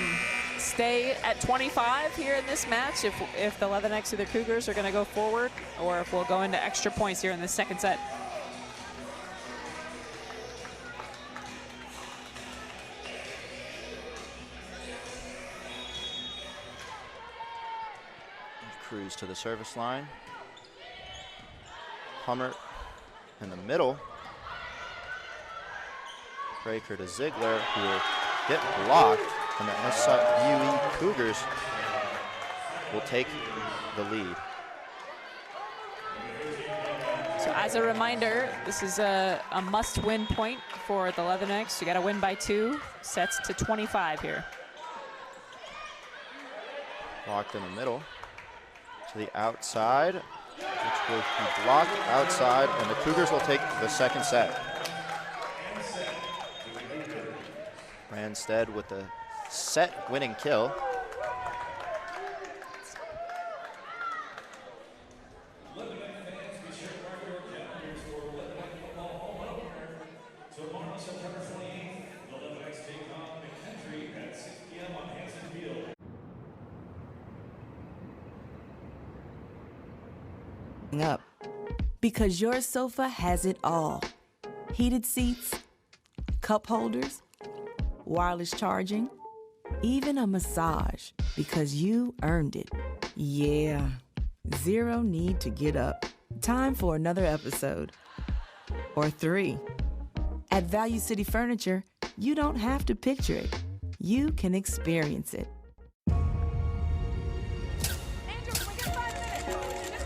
stay at 25 here in this match, if the Leathernecks or the Cougars are going to go forward, or if we'll go into extra points here in the second set. Cruz to the service line. Hummert in the middle. Breaker to Ziegler, who will get blocked, and the SIUE Cougars will take the lead. So as a reminder, this is a must-win point for the Leathernecks. You got to win by 2, sets to 25 here. Blocked in the middle to the outside, which will be blocked outside, and the Cougars will take the second set. Randstead with the set-winning kill. Tomorrow, September 28th, the Leathernecks take on McKendree at 6 p.m. on Hanson Field. Up. Because your sofa has it all. Heated seats, cup holders, wireless charging, even a massage, because you earned it. Yeah, zero need to get up. Time for another episode. Or 3. At Value City Furniture, you don't have to picture it. You can experience it.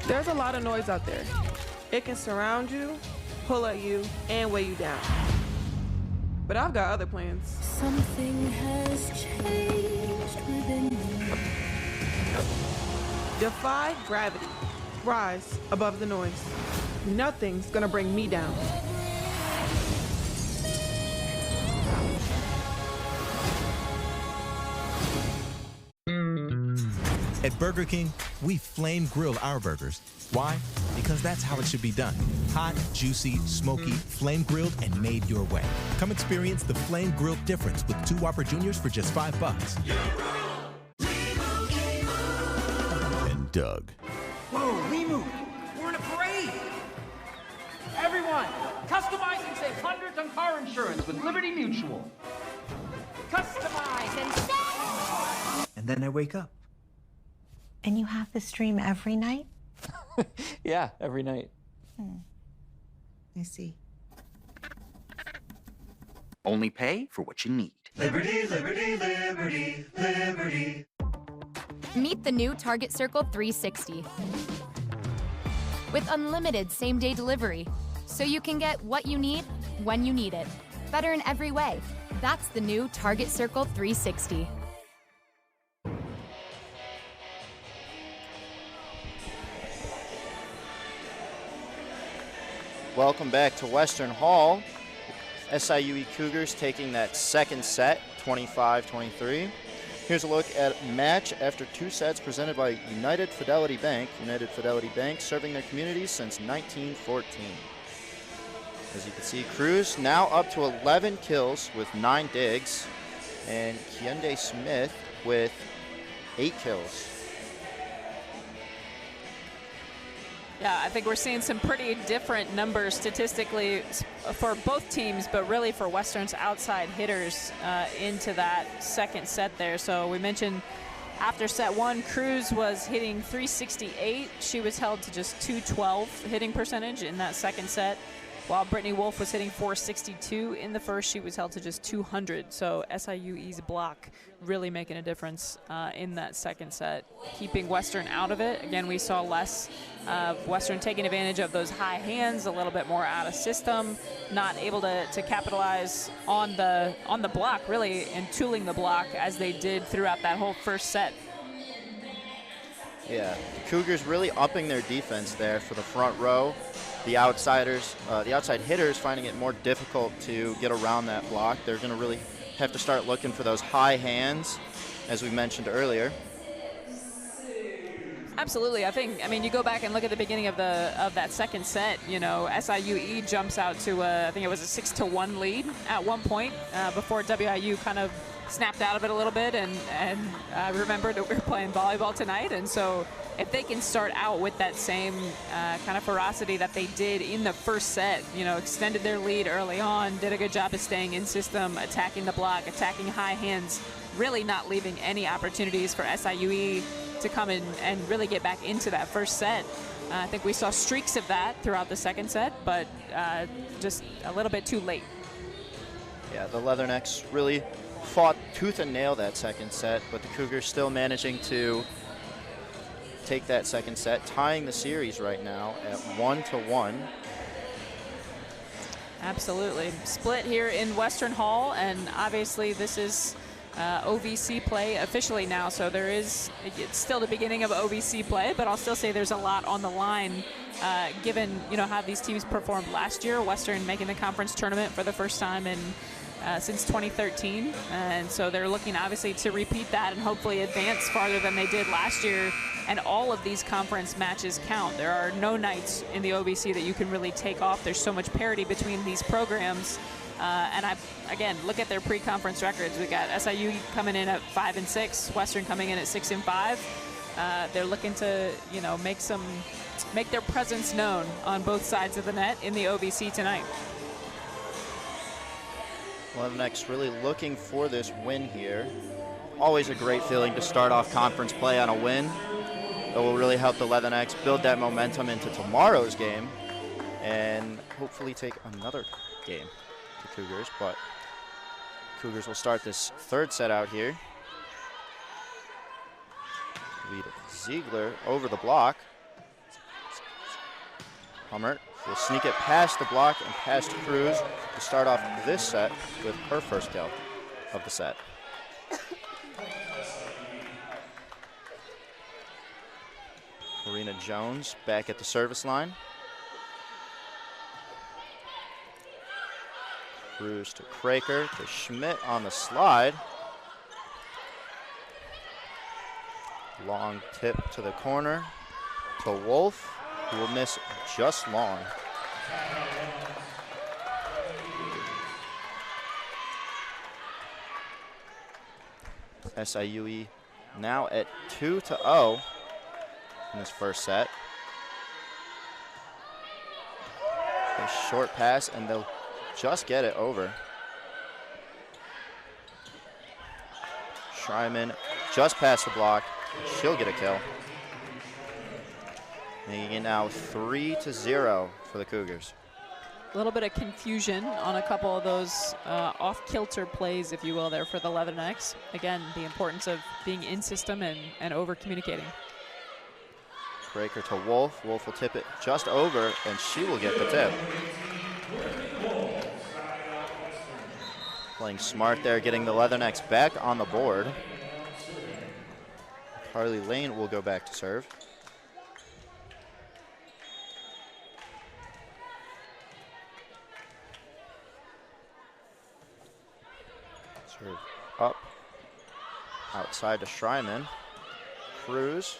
There's a lot of noise out there. It can surround you, pull at you, and weigh you down. But I've got other plans. Something has changed within me. Defy gravity. Rise above the noise. Nothing's gonna bring me down. At Burger King, we flame grill our burgers. Why? Because that's how it should be done. Hot, juicy, smoky, flame grilled, and made your way. Come experience the flame grilled difference with 2 Whopper Juniors for just $5. And Doug. Whoa, Limu! We're in a parade! Everyone, customize and save hundreds on car insurance with Liberty Mutual. Customize and save! And then I wake up. And you have the stream every night? Yeah, every night. I see. Only pay for what you need. Liberty, liberty, liberty, liberty. Meet the new Target Circle 360. With unlimited same-day delivery, so you can get what you need when you need it. Better in every way. That's the new Target Circle 360. Welcome back to Western Hall. SIUE Cougars taking that second set, 25-23. Here's a look at match after 2 sets presented by United Fidelity Bank. United Fidelity Bank serving their communities since 1914. As you can see, Cruz now up to 11 kills with 9 digs, and Kyende Smith with 8 kills. Yeah, I think we're seeing some pretty different numbers statistically for both teams, but really for Western's outside hitters into that second set there. So we mentioned after set 1, Cruz was hitting 368. She was held to just 212 hitting percentage in that second set. While Brittany Wolf was hitting 462 in the first, she was held to just 200. So SIUE's block really making a difference in that second set, keeping Western out of it. Again, we saw less of Western taking advantage of those high hands, a little bit more out of system, not able to capitalize on the block, really, and tooling the block as they did throughout that whole first set. Yeah, the Cougars really upping their defense there for the front row. The outsiders, the outside hitters finding it more difficult to get around that block. They're going to really have to start looking for those high hands, as we mentioned earlier. Absolutely. I mean, you go back and look at the beginning of that second set. You know, SIUE jumps out to I think it was a 6-1 lead at one point before WIU kind of snapped out of it a little bit and remembered that we were playing volleyball tonight. And so if they can start out with that same kind of ferocity that they did in the first set, you know, extended their lead early on, did a good job of staying in system, attacking the block, attacking high hands, really not leaving any opportunities for SIUE to come in and really get back into that first set. I think we saw streaks of that throughout the second set, but just a little bit too late. Yeah, the Leathernecks really fought tooth and nail that second set, but the Cougars still managing to take that second set, tying the series right now at 1-1. Absolutely. Split here in Western Hall, and obviously this is OVC play officially now, so it's still the beginning of OVC play, but I'll still say there's a lot on the line given, you know, how these teams performed last year. Western making the conference tournament for the first time in since 2013, and so they're looking obviously to repeat that and hopefully advance farther than they did last year. And all of these conference matches count. There are no nights in the OVC that you can really take off. There's so much parity between these programs. And again, look at their pre-conference records. We got SIU coming in at 5-6, Western coming in at 6-5. They're looking to, you know, make their presence known on both sides of the net in the OVC tonight. Leathernecks really looking for this win here. Always a great feeling to start off conference play on a win. It will really help the Leathernecks build that momentum into tomorrow's game and hopefully take another game to Cougars. But Cougars will start this third set out here. Lead Ziegler over the block. Hummert will sneak it past the block and past Cruz to start off this set with her first kill of the set. Karina Jones back at the service line. Cruz to Kraker to Schmidt on the slide. Long tip to the corner to Wolf, who will miss just long. SIUE now at 2-0 in this first set. A short pass, and they'll just get it over. Schreiman just past the block. She'll get a kill. Making it now 3-0 for the Cougars. A little bit of confusion on a couple of those off-kilter plays, if you will, there for the Leathernecks. Again, the importance of being in system and over-communicating. Breaker to Wolf. Wolf will tip it just over, and she will get the tip. Playing smart there, getting the Leathernecks back on the board. Carly Lane will go back to serve. Serve up. Outside to Schreiman. Cruz.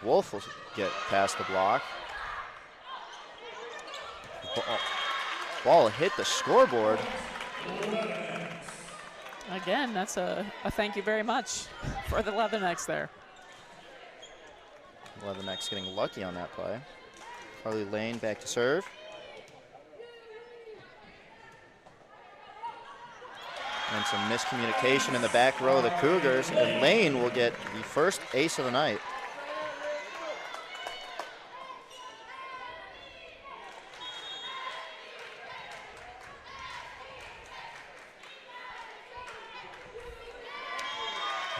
Wolf will get past the block. Ball hit the scoreboard. Again, that's a thank you very much for the Leathernecks there. Leathernecks getting lucky on that play. Carly Lane back to serve. And some miscommunication in the back row of the Cougars, and Lane will get the first ace of the night.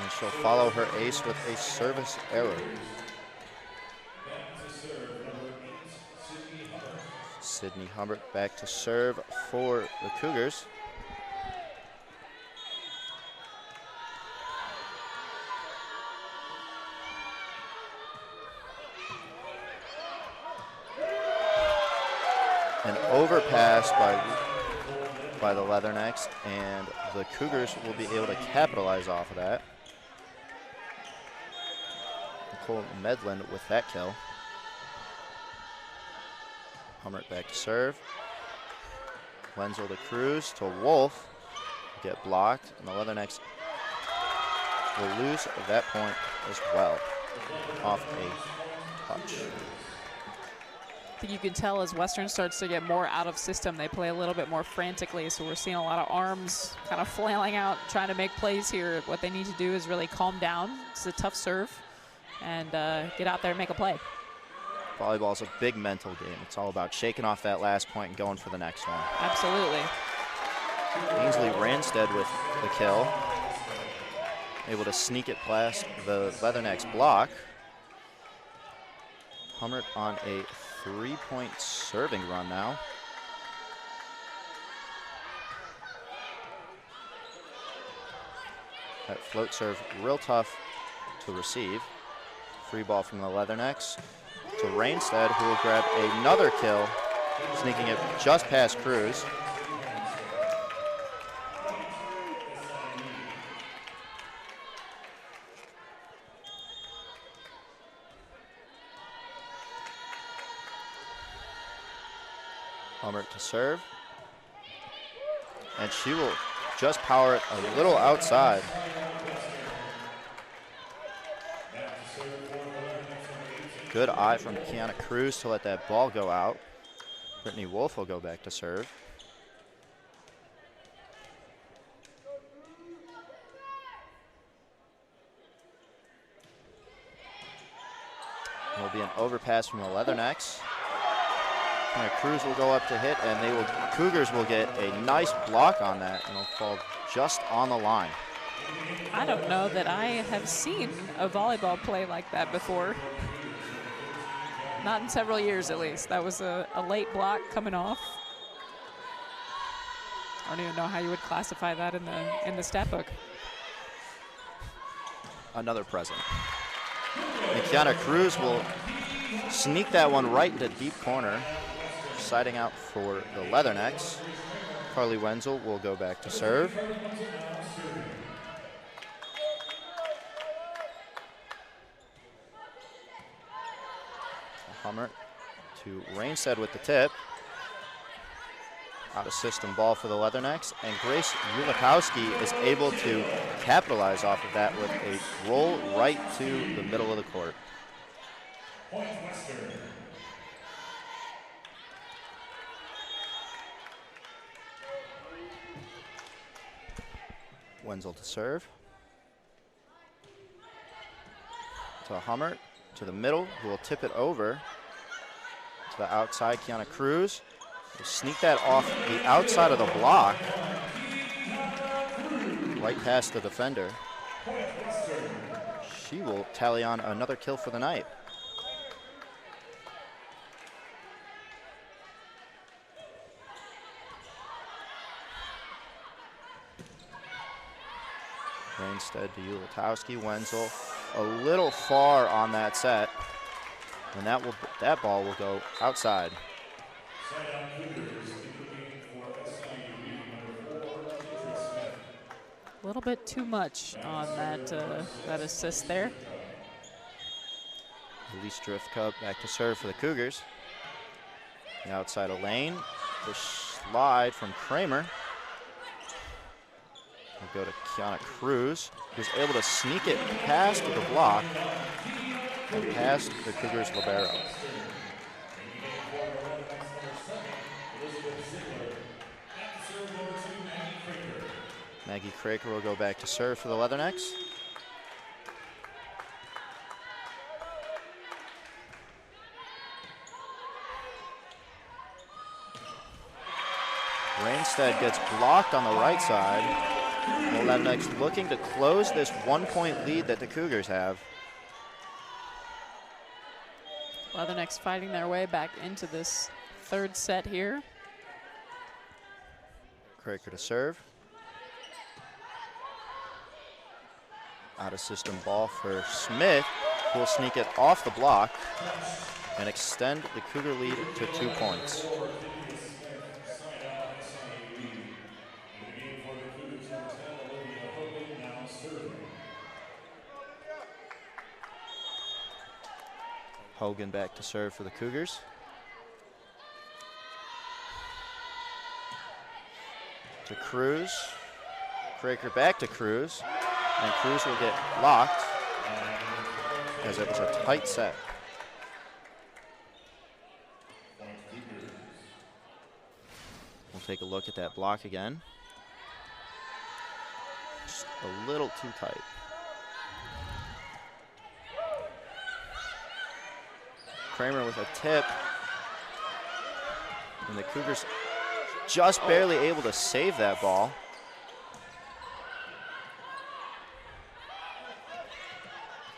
And she'll follow her ace with a service error. Sydney Humbert back to serve for the Cougars. An overpass by the Leathernecks, and the Cougars will be able to capitalize off of that. Nicole Medlin with that kill. Hummert back to serve. Wenzel to Cruz to Wolf. Get blocked, and the Leathernecks will lose at that point as well, off a touch. I think you can tell as Western starts to get more out of system, they play a little bit more frantically, so we're seeing a lot of arms kind of flailing out, trying to make plays here. What they need to do is really calm down. It's a tough serve, and get out there and make a play. Volleyball is a big mental game. It's all about shaking off that last point and going for the next one. Absolutely. Ainsley Ranstead with the kill. Able to sneak it past the Leathernecks block. Hummert on a 3-point serving run now. That float serve real tough to receive. Free ball from the Leathernecks to Rainstead, who will grab another kill, sneaking it just past Cruz. Hummert to serve. And she will just power it a little outside. Good eye from Kiana Cruz to let that ball go out. Brittany Wolf will go back to serve. There will be an overpass from the Leathernecks. Kiana Cruz will go up to hit, and Cougars will get a nice block on that, and it'll fall just on the line. I don't know that I have seen a volleyball play like that before. Not in several years, at least. That was a late block coming off. I don't even know how you would classify that in the stat book. Another present. And Kiana Cruz will sneak that one right into deep corner, siding out for the Leathernecks. Carly Wenzel will go back to serve. Hummert to Rainstead with the tip. Out of system ball for the Leathernecks, and Grace Ulikowski is able to capitalize off of that with a roll right to the middle of the court. Point Western. Wenzel to serve. To Hummert, to the middle, who will tip it over to the outside. Kiana Cruz will sneak that off the outside of the block, right past the defender. She will tally on another kill for the night. Rainstead to Ulatowski. Wenzel a little far on that set, and that ball will go outside. A little bit too much on that assist there. Elise Driftcup back to serve for the Cougars. The outside of lane, the slide from Kramer. We'll go to Kiana Cruz, who's able to sneak it past the block and past the Cougars' Libero. Maggie Craker will go back to serve for the Leathernecks. Rainstead gets blocked on the right side. The Leathernecks looking to close this 1-point lead that the Cougars have. Leathernecks fighting their way back into this third set here. Craker to serve. Out of system ball for Smith, who will sneak it off the block and extend the Cougar lead to 2 points. Hogan back to serve for the Cougars. To Cruz. Craker back to Cruz. And Cruz will get blocked as it was a tight set. We'll take a look at that block again. Just a little too tight. Kramer with a tip. And the Cougars just barely able to save that ball.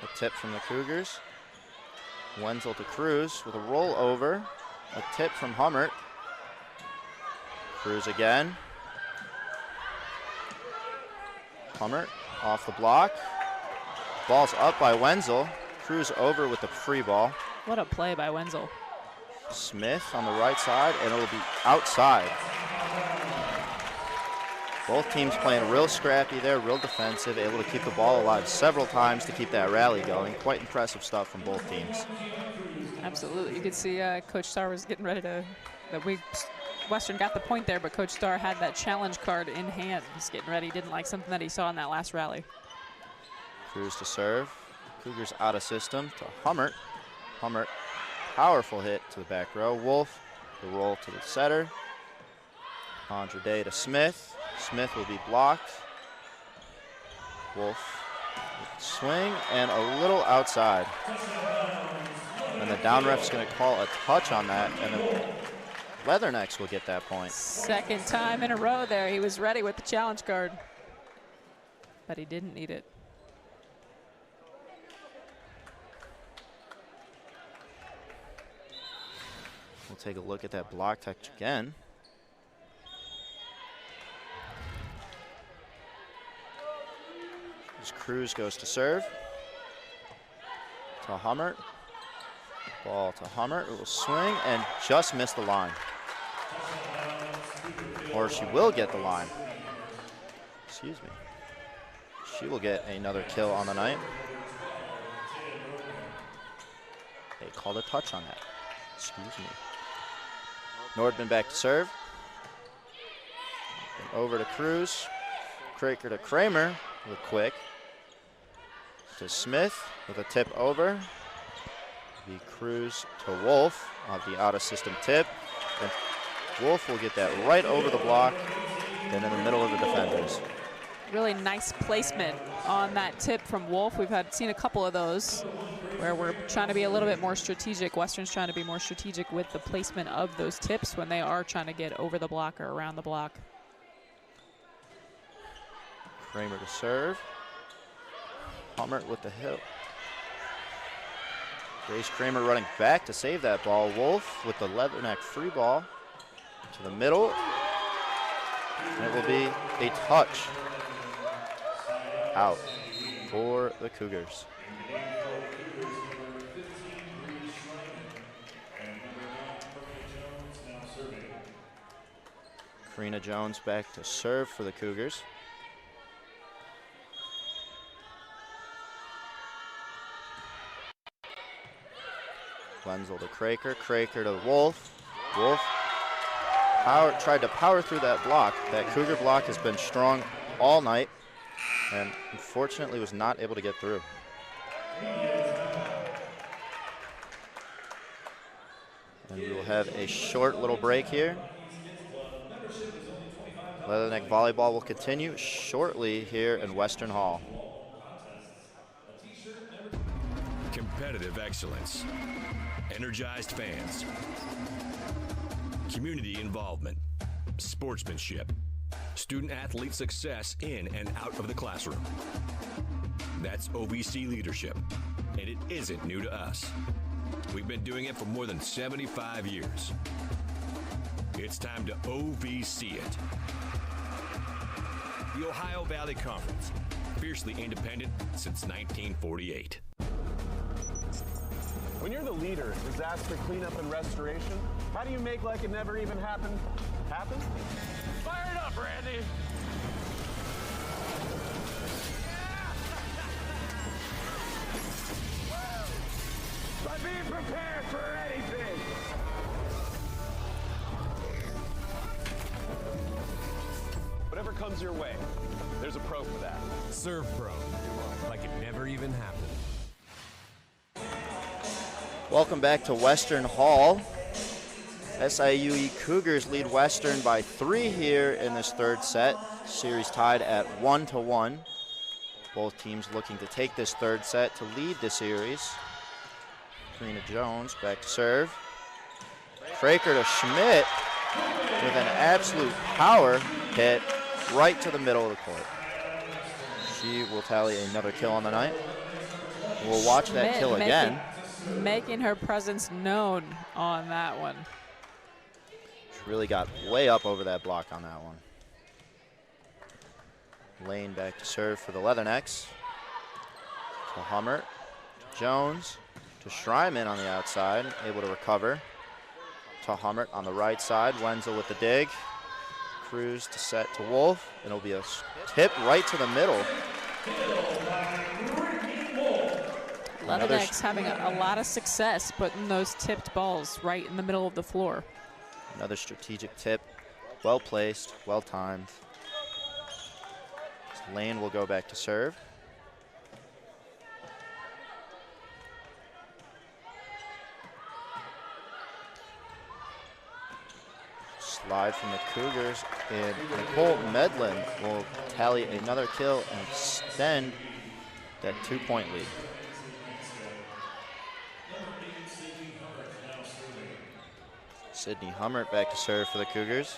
A tip from the Cougars. Wenzel to Cruz with a roll over. A tip from Hummert. Cruz again. Hummert off the block. Ball's up by Wenzel. Cruz over with the free ball. What a play by Wenzel. Smith on the right side, and it'll be outside. Both teams playing real scrappy there, real defensive, able to keep the ball alive several times to keep that rally going. Quite impressive stuff from both teams. Absolutely. You could see Coach Starr was getting ready to, Western got the point there, but Coach Starr had that challenge card in hand. He's getting ready. Didn't like something that he saw in that last rally. Cruz to serve. Cougars out of system to Hummert. Hummert, powerful hit to the back row. Wolf, the roll to the setter. Andrade to Smith. Smith will be blocked. Wolf swing and a little outside. And the down ref's going to call a touch on that, and the Leathernecks will get that point. Second time in a row there. He was ready with the challenge card, but he didn't need it. We'll take a look at that block touch again. As Cruz goes to serve. to Hummert. Ball to Hummert, it will swing and just miss the line. Or she will get the line. Excuse me. She will get another kill on the night. They called a touch on that. Excuse me. Nordman back to serve. And over to Cruz. Kraker to Kramer with a quick. To Smith with a tip over. The Cruz to Wolf of the out-of-system tip. And Wolf will get that right over the block and in the middle of the defenders. Really nice placement on that tip from Wolf. We've seen a couple of those where we're trying to be a little bit more strategic. Western's trying to be more strategic with the placement of those tips when they are trying to get over the block or around the block. Kramer to serve. Hummert with the hit. Grace Kramer running back to save that ball. Wolf with the leatherneck free ball to the middle. And it will be a touch out for the Cougars. Karina Jones back to serve for the Cougars. Wenzel to Kraker, Kraker to Wolf. Wolf tried to power through that block. That Cougar block has been strong all night and unfortunately was not able to get through. And we will have a short little break here. Leatherneck volleyball will continue shortly here in Western Hall. Competitive excellence, energized fans, community involvement, sportsmanship, student-athlete success in and out of the classroom. That's OVC leadership, and it isn't new to us. We've been doing it for more than 75 years. It's time to OVC it. The Ohio Valley Conference, fiercely independent since 1948. When you're the leader in disaster cleanup and restoration, how do you make like it never even happened happen? Fire it up, Randy! By being prepared for anything! Whatever comes your way, there's a pro for that. Serve Pro, like it never even happened. Welcome back to Western Hall. SIUE Cougars lead Western by 3 here in this third set. Series tied at 1-1. Both teams looking to take this third set to lead the series. Karina Jones back to serve. Kraker to Schmidt with an absolute power hit right to the middle of the court. She will tally another kill on the night. We'll watch that kill again. Making her presence known on that one. She really got way up over that block on that one. Lane back to serve for the Leathernecks. To Hummert, Jones, to Schreiman on the outside, able to recover. To Hummert on the right side, Wenzel with the dig. Cruz to set to Wolf, and it'll be a tip right to the middle. Leathernecks having a lot of success putting those tipped balls right in the middle of the floor. Another strategic tip, well placed, well timed. Lane will go back to serve. Slide from the Cougars, and Nicole Medlin will tally another kill and extend that 2-point lead. Sydney Hummert back to serve for the Cougars.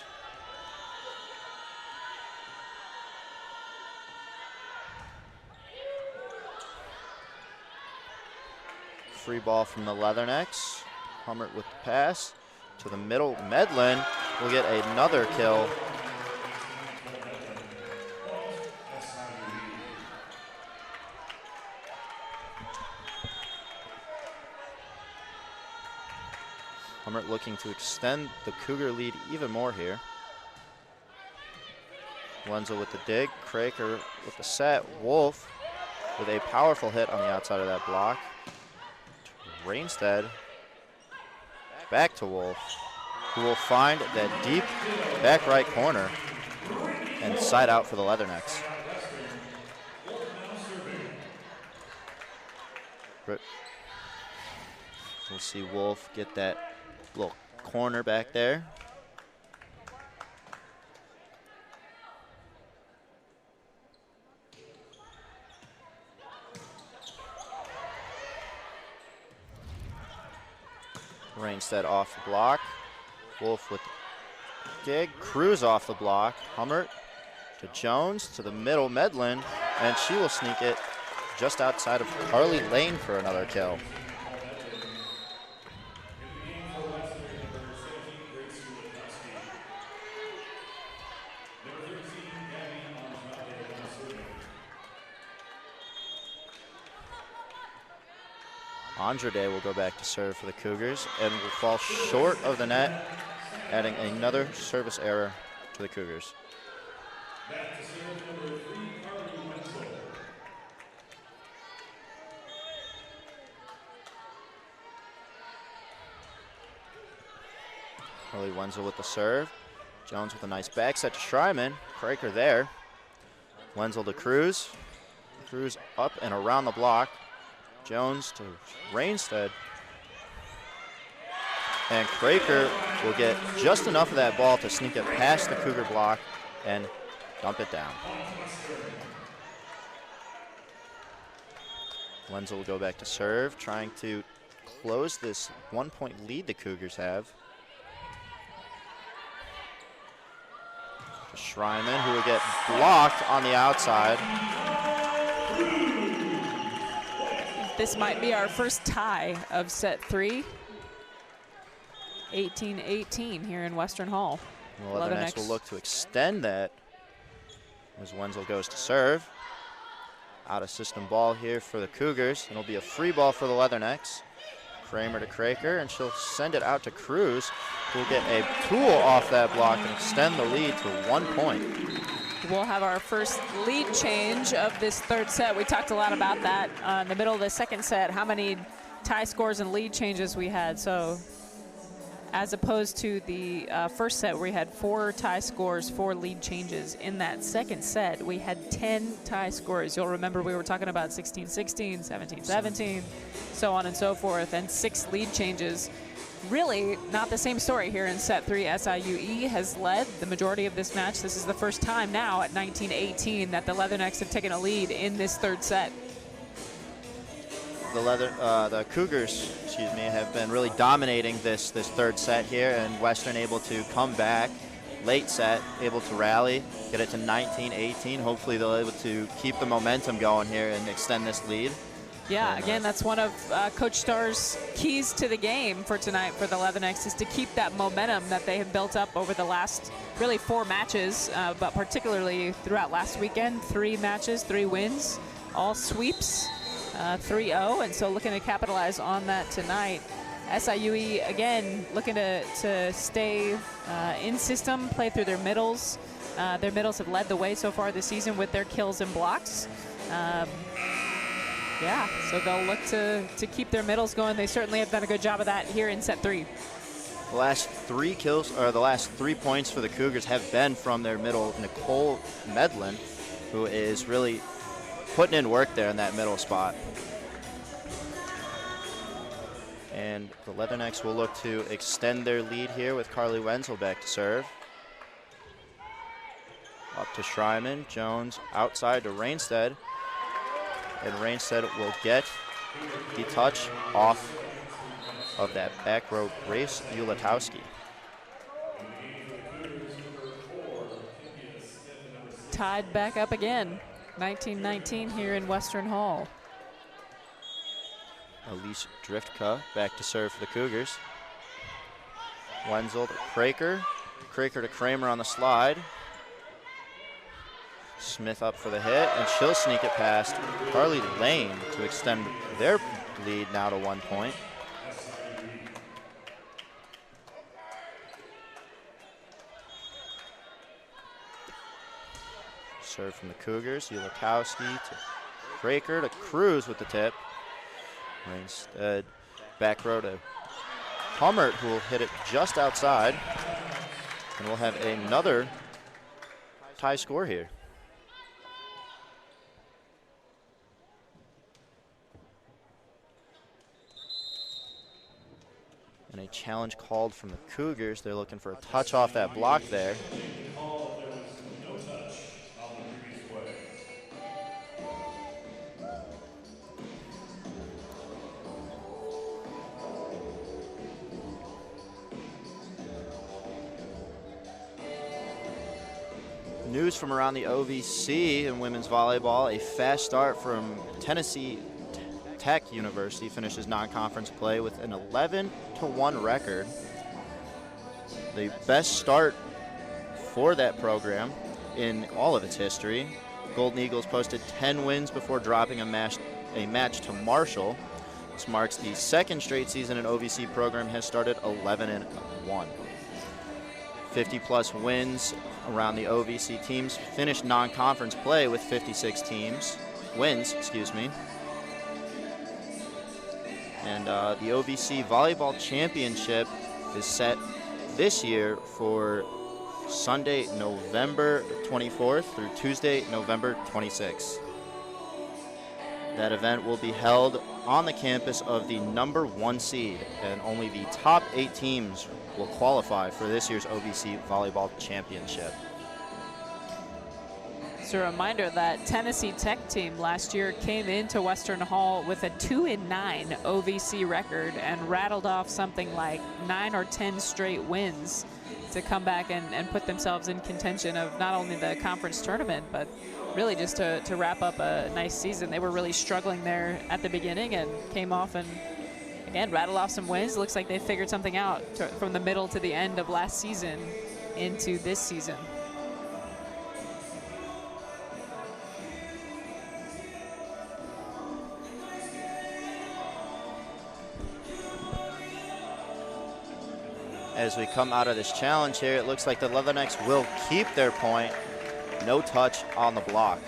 Free ball from the Leathernecks. Hummert with the pass to the middle. Medlin will get another kill. Hummert looking to extend the Cougar lead even more here. Wenzel with the dig, Kraker with the set, Wolf with a powerful hit on the outside of that block. Rainstead back to Wolf, who will find that deep back right corner and side out for the Leathernecks. We'll see Wolf get that little corner back there. Rainstead off the block. Wolf with the dig. Cruz off the block. Hummert to Jones to the middle. Medlin, and she will sneak it just outside of Carly Lane for another kill. Andrade will go back to serve for the Cougars and will fall short of the net, adding another service error to the Cougars. Carly Wenzel with the serve. Jones with a nice back set to Schreiman. Kraker there. Wenzel to Cruz. Cruz up and around the block. Jones to Rainstead. And Kraker will get just enough of that ball to sneak it past the Cougar block and dump it down. Wenzel will go back to serve, trying to close this 1-point lead the Cougars have. To Schreiman, who will get blocked on the outside. This might be our first tie of set 3. 18-18 here in Western Hall. The Leathernecks will look to extend that as Wenzel goes to serve. Out of system ball here for the Cougars. It'll be a free ball for the Leathernecks. Kramer to Kraker, and she'll send it out to Cruz, who will get a tool off that block and extend the lead to 1 point. We'll have our first lead change of this third set. We talked a lot about that in the middle of the second set, how many tie scores and lead changes we had. So as opposed to the first set where we had 4 tie scores, 4 lead changes. In that second set, we had 10 tie scores. You'll remember we were talking about 16-16, 17-17, so on and so forth, and 6 lead changes. Really not the same story here in set 3. SIUE has led the majority of this match. This is the first time now at 19-18 that the Leathernecks have taken a lead in this third set. The Cougars, have been really dominating this third set here, and Western able to come back late set, able to rally, get it to 19-18. Hopefully they'll be able to keep the momentum going here and extend this lead. Yeah, again, that's one of Coach Starr's keys to the game for tonight for the Leathernecks, is to keep that momentum that they have built up over the last really 4 matches, but particularly throughout last weekend. 3 matches, 3 wins, all sweeps, 3-0, and so looking to capitalize on that tonight. SIUE, again, looking to stay in system, play through their middles. Their middles have led the way so far this season with their kills and blocks. Yeah, so they'll look to keep their middles going. They certainly have done a good job of that here in set 3. The last 3 kills, or the last 3 points for the Cougars have been from their middle, Nicole Medlin, who is really putting in work there in that middle spot. And the Leathernecks will look to extend their lead here with Carly Wenzel back to serve. Up to Schreiman, Jones outside to Rainstead. And Rainstead will get the touch off of that back row Grace Ulatowski. Tied back up again, 19-19 here in Western Hall. Elise Driftka back to serve for the Cougars. Wenzel to Kraker. Kraker to Kramer on the slide. Smith up for the hit, and she'll sneak it past Carly Lane to extend their lead now to 1 point. serve from the Cougars. Ulikowski to Kraker to Cruz with the tip. Instead, back row to Hummert, who will hit it just outside. And we'll have another tie score here. And a challenge called from the Cougars. They're looking for a touch off that block there. News from around the OVC in women's volleyball. A fast start from Tennessee Tech University finishes non-conference play with an 11-1 record. The best start for that program in all of its history. Golden Eagles posted 10 wins before dropping a match to Marshall. This marks the second straight season an OVC program has started 11-1. 50-plus wins around the OVC teams finished non-conference play with 56 wins. And the OVC Volleyball Championship is set this year for Sunday, November 24th through Tuesday, November 26th. That event will be held on the campus of the #1 seed, and only the top 8 teams will qualify for this year's OVC Volleyball Championship. It's a reminder that Tennessee Tech team last year came into Western Hall with a 2-9 OVC record and rattled off something like 9 or 10 straight wins to come back and put themselves in contention of not only the conference tournament, but really just to wrap up a nice season. They were really struggling there at the beginning and came off and, again, rattled off some wins. Looks like they figured something out from the middle to the end of last season into this season. As we come out of this challenge here, it looks like the Leathernecks will keep their point. No touch on the block.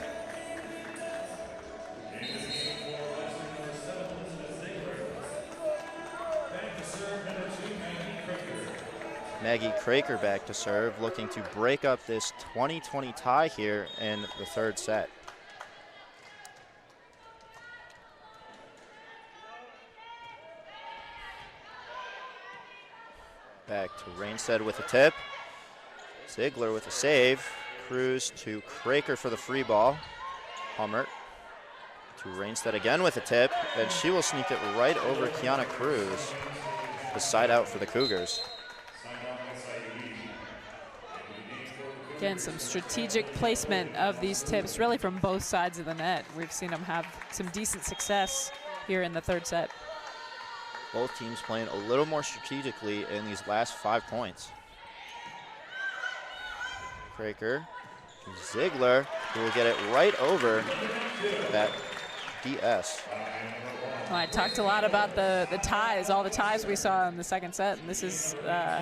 Maggie Kraker back to serve, looking to break up this 20-20 tie here in the third set. Back to Rainstead with a tip. Ziegler with a save. Cruz to Kraker for the free ball. Hummert to Rainstead again with a tip, and she will sneak it right over Kiana Cruz. The side out for the Cougars. Again, some strategic placement of these tips, really from both sides of the net. We've seen them have some decent success here in the third set. Both teams playing a little more strategically in these last 5 points. Kraker to Ziegler, who will get it right over that DS. Well, I talked a lot about the ties, all the ties we saw in the second set, and this is,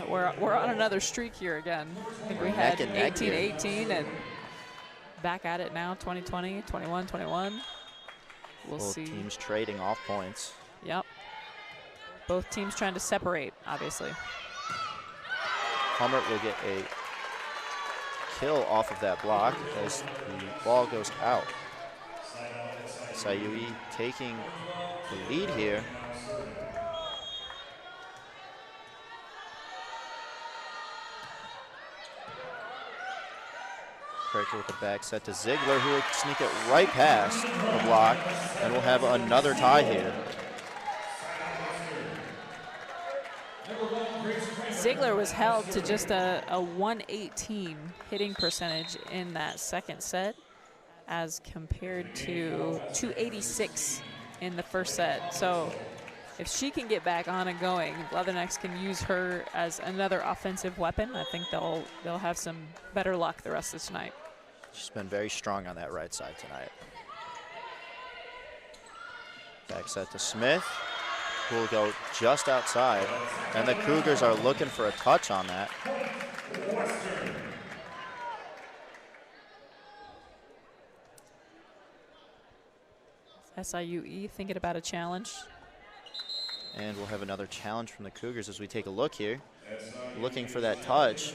we're on another streak here again. I think we had 18-18 and back at it now, 20-20, 21-21. We'll see. Both teams trading off points. Yep. Both teams trying to separate, obviously. Hummert will get a kill off of that block as the ball goes out. SIUE taking the lead here. Kraker with the back set to Ziegler, who will sneak it right past the block, and we'll have another tie here. Ziegler was held to just a 118 hitting percentage in that second set as compared to 286 in the first set. So if she can get back on and going, Leathernecks can use her as another offensive weapon. I think they'll have some better luck the rest of tonight. She's been very strong on that right side tonight. Back set to Smith, who will go just outside, and the Cougars are looking for a touch on that. SIUE thinking about a challenge. And we'll have another challenge from the Cougars as we take a look here. Looking for that touch.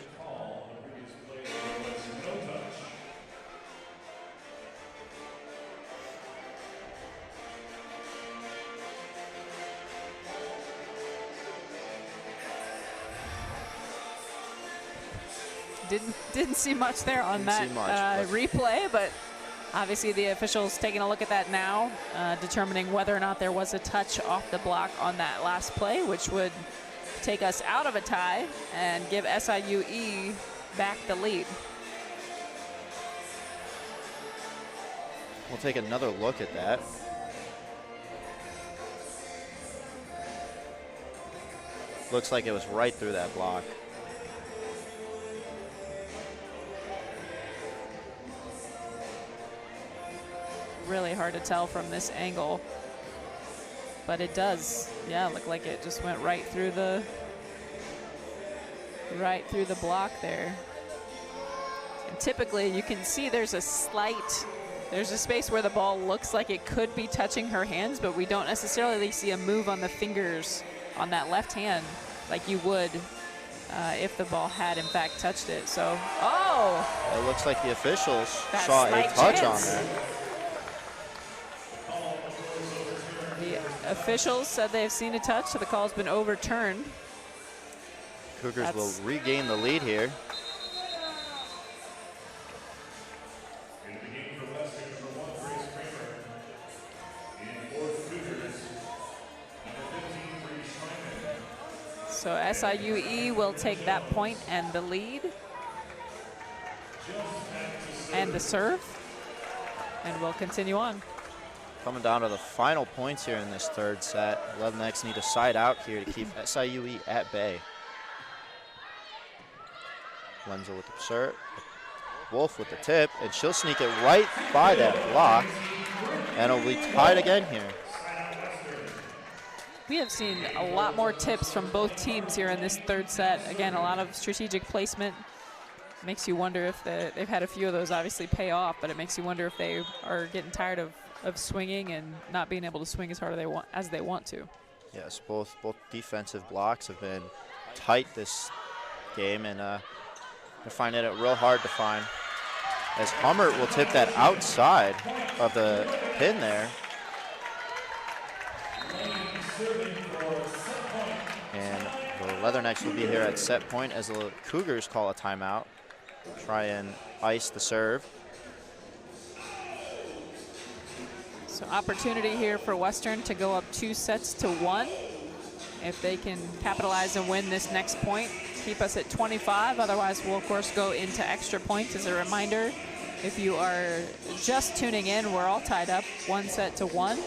Didn't see much there on that replay, but obviously the officials taking a look at that now, determining whether or not there was a touch off the block on that last play, which would take us out of a tie and give SIUE back the lead. We'll take another look at that. Looks like it was right through that block. Really hard to tell from this angle, but it does, yeah, look like it just went right through the block there. And typically you can see there's a space where the ball looks like it could be touching her hands, but we don't necessarily see a move on the fingers on that left hand like you would if the ball had in fact touched it. So, it looks like the officials saw a touch on there. The officials said they've seen a touch, so the call's been overturned. Cougars will regain the lead here. So SIUE will take that point and the lead and the serve, and we'll continue on. Coming down to the final points here in this third set. 11X need to side out here to keep SIUE at bay. Wenzel with the serve, Wolf with the tip, and she'll sneak it right by that block, and it'll be tied again here. We have seen a lot more tips from both teams here in this third set. Again, a lot of strategic placement. Makes you wonder if they've had a few of those obviously pay off, but it makes you wonder if they are getting tired of swinging and not being able to swing as hard as they want to. Yes, both defensive blocks have been tight this game, and they're finding it real hard to find. As Hummert will tip that outside of the pin there. And the Leathernecks will be here at set point as the Cougars call a timeout. Try and ice the serve. So opportunity here for Western to go up 2-1. If they can capitalize and win this next point, keep us at 25. Otherwise, we'll of course go into extra points. As a reminder, if you are just tuning in, we're all tied up 1-1.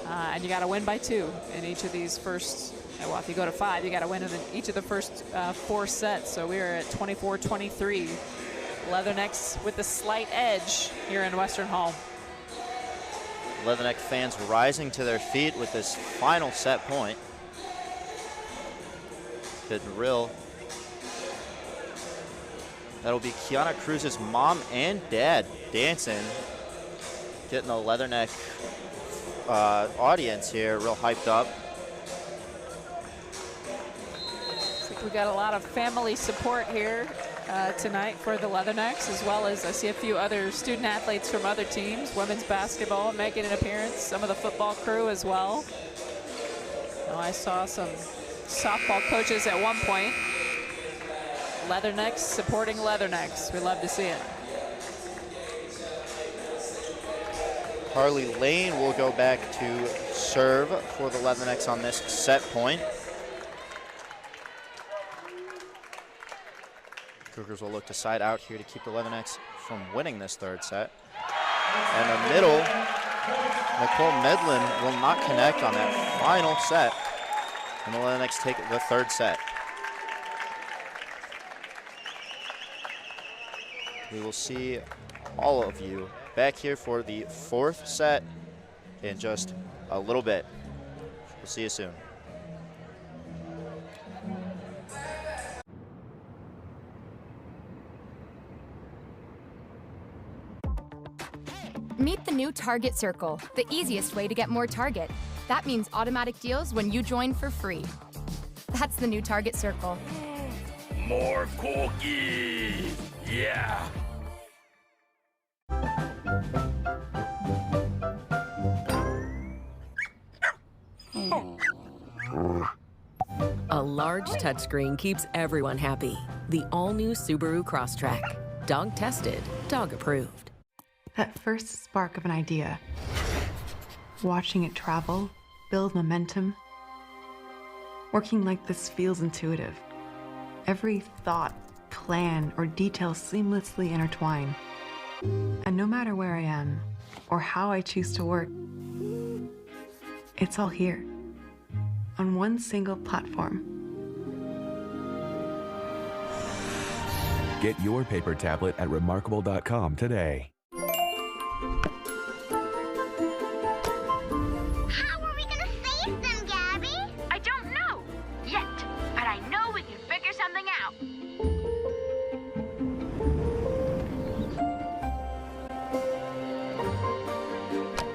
And you got to win by 2 in each of these first, well, if you go to 5, you got to win in each of the first 4 sets. So we are at 24-23. Leathernecks with the slight edge here in Western Hall. Leatherneck fans rising to their feet with this final set point. Getting real. That'll be Kiana Cruz's mom and dad dancing. Getting the Leatherneck audience here real hyped up. Looks like we got a lot of family support here tonight for the Leathernecks, as well as I see a few other student athletes from other teams. Women's basketball making an appearance, some of the football crew as well. Oh, I saw some softball coaches at one point. Leathernecks supporting Leathernecks. We love to see it. Harley Lane will go back to serve for the Leathernecks on this set point. Cougars will look to side out here to keep the Leathernecks from winning this third set. And the middle, Nicole Medlin will not connect on that final set. And the Leathernecks take the third set. We will see all of you back here for the fourth set in just a little bit. We'll see you soon. Meet the new Target Circle, the easiest way to get more Target. That means automatic deals when you join for free. That's the new Target Circle. More cookies! Yeah! A large touchscreen keeps everyone happy. The all-new Subaru Crosstrek. Dog tested, dog approved. That first spark of an idea. Watching it travel, build momentum. Working like this feels intuitive. Every thought, plan, or detail seamlessly intertwine. And no matter where I am, or how I choose to work, it's all here, on one single platform. Get your paper tablet at remarkable.com today. How are we gonna save them, Gabi? I don't know yet, but I know we can figure something out.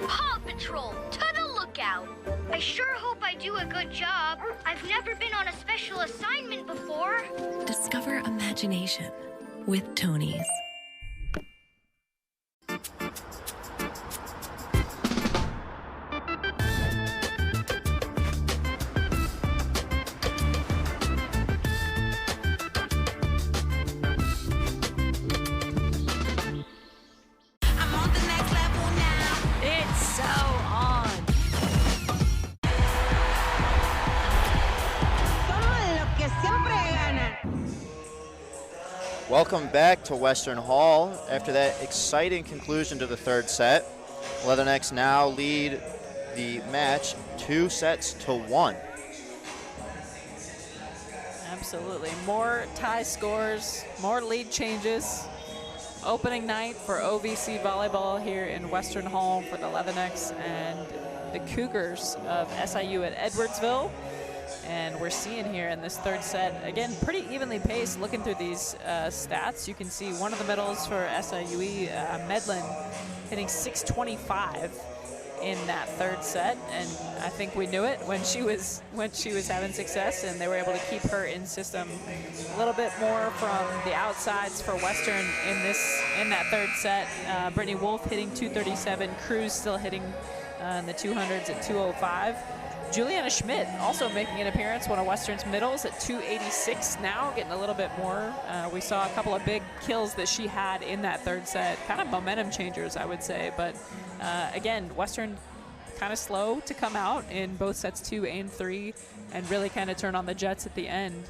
Paw Patrol, to the lookout! I sure hope I do a good job. I've never been on a special assignment before. Discover imagination with Tony's. It's so on. Welcome back to Western Hall after that exciting conclusion to the third set. Leathernecks now lead the match 2-1. Absolutely. More tie scores, more lead changes. Opening night for OVC volleyball here in Western Hall for the Leathernecks and the Cougars of SIU at Edwardsville. And we're seeing here in this third set, again, pretty evenly paced. Looking through these stats, you can see one of the middles for SIUE, Medlin, hitting 625 in that third set, and I think we knew it when she was having success, and they were able to keep her in system. A little bit more from the outsides for Western in that third set. Brittany Wolf hitting 237, Cruz still hitting in the 200s at 205. Juliana Schmidt also making an appearance, one of Western's middles at 286 now, getting a little bit more. We saw a couple of big kills that she had in that third set, kind of momentum changers, I would say. But again, Western kind of slow to come out in both sets 2 and 3 and really kind of turn on the jets at the end.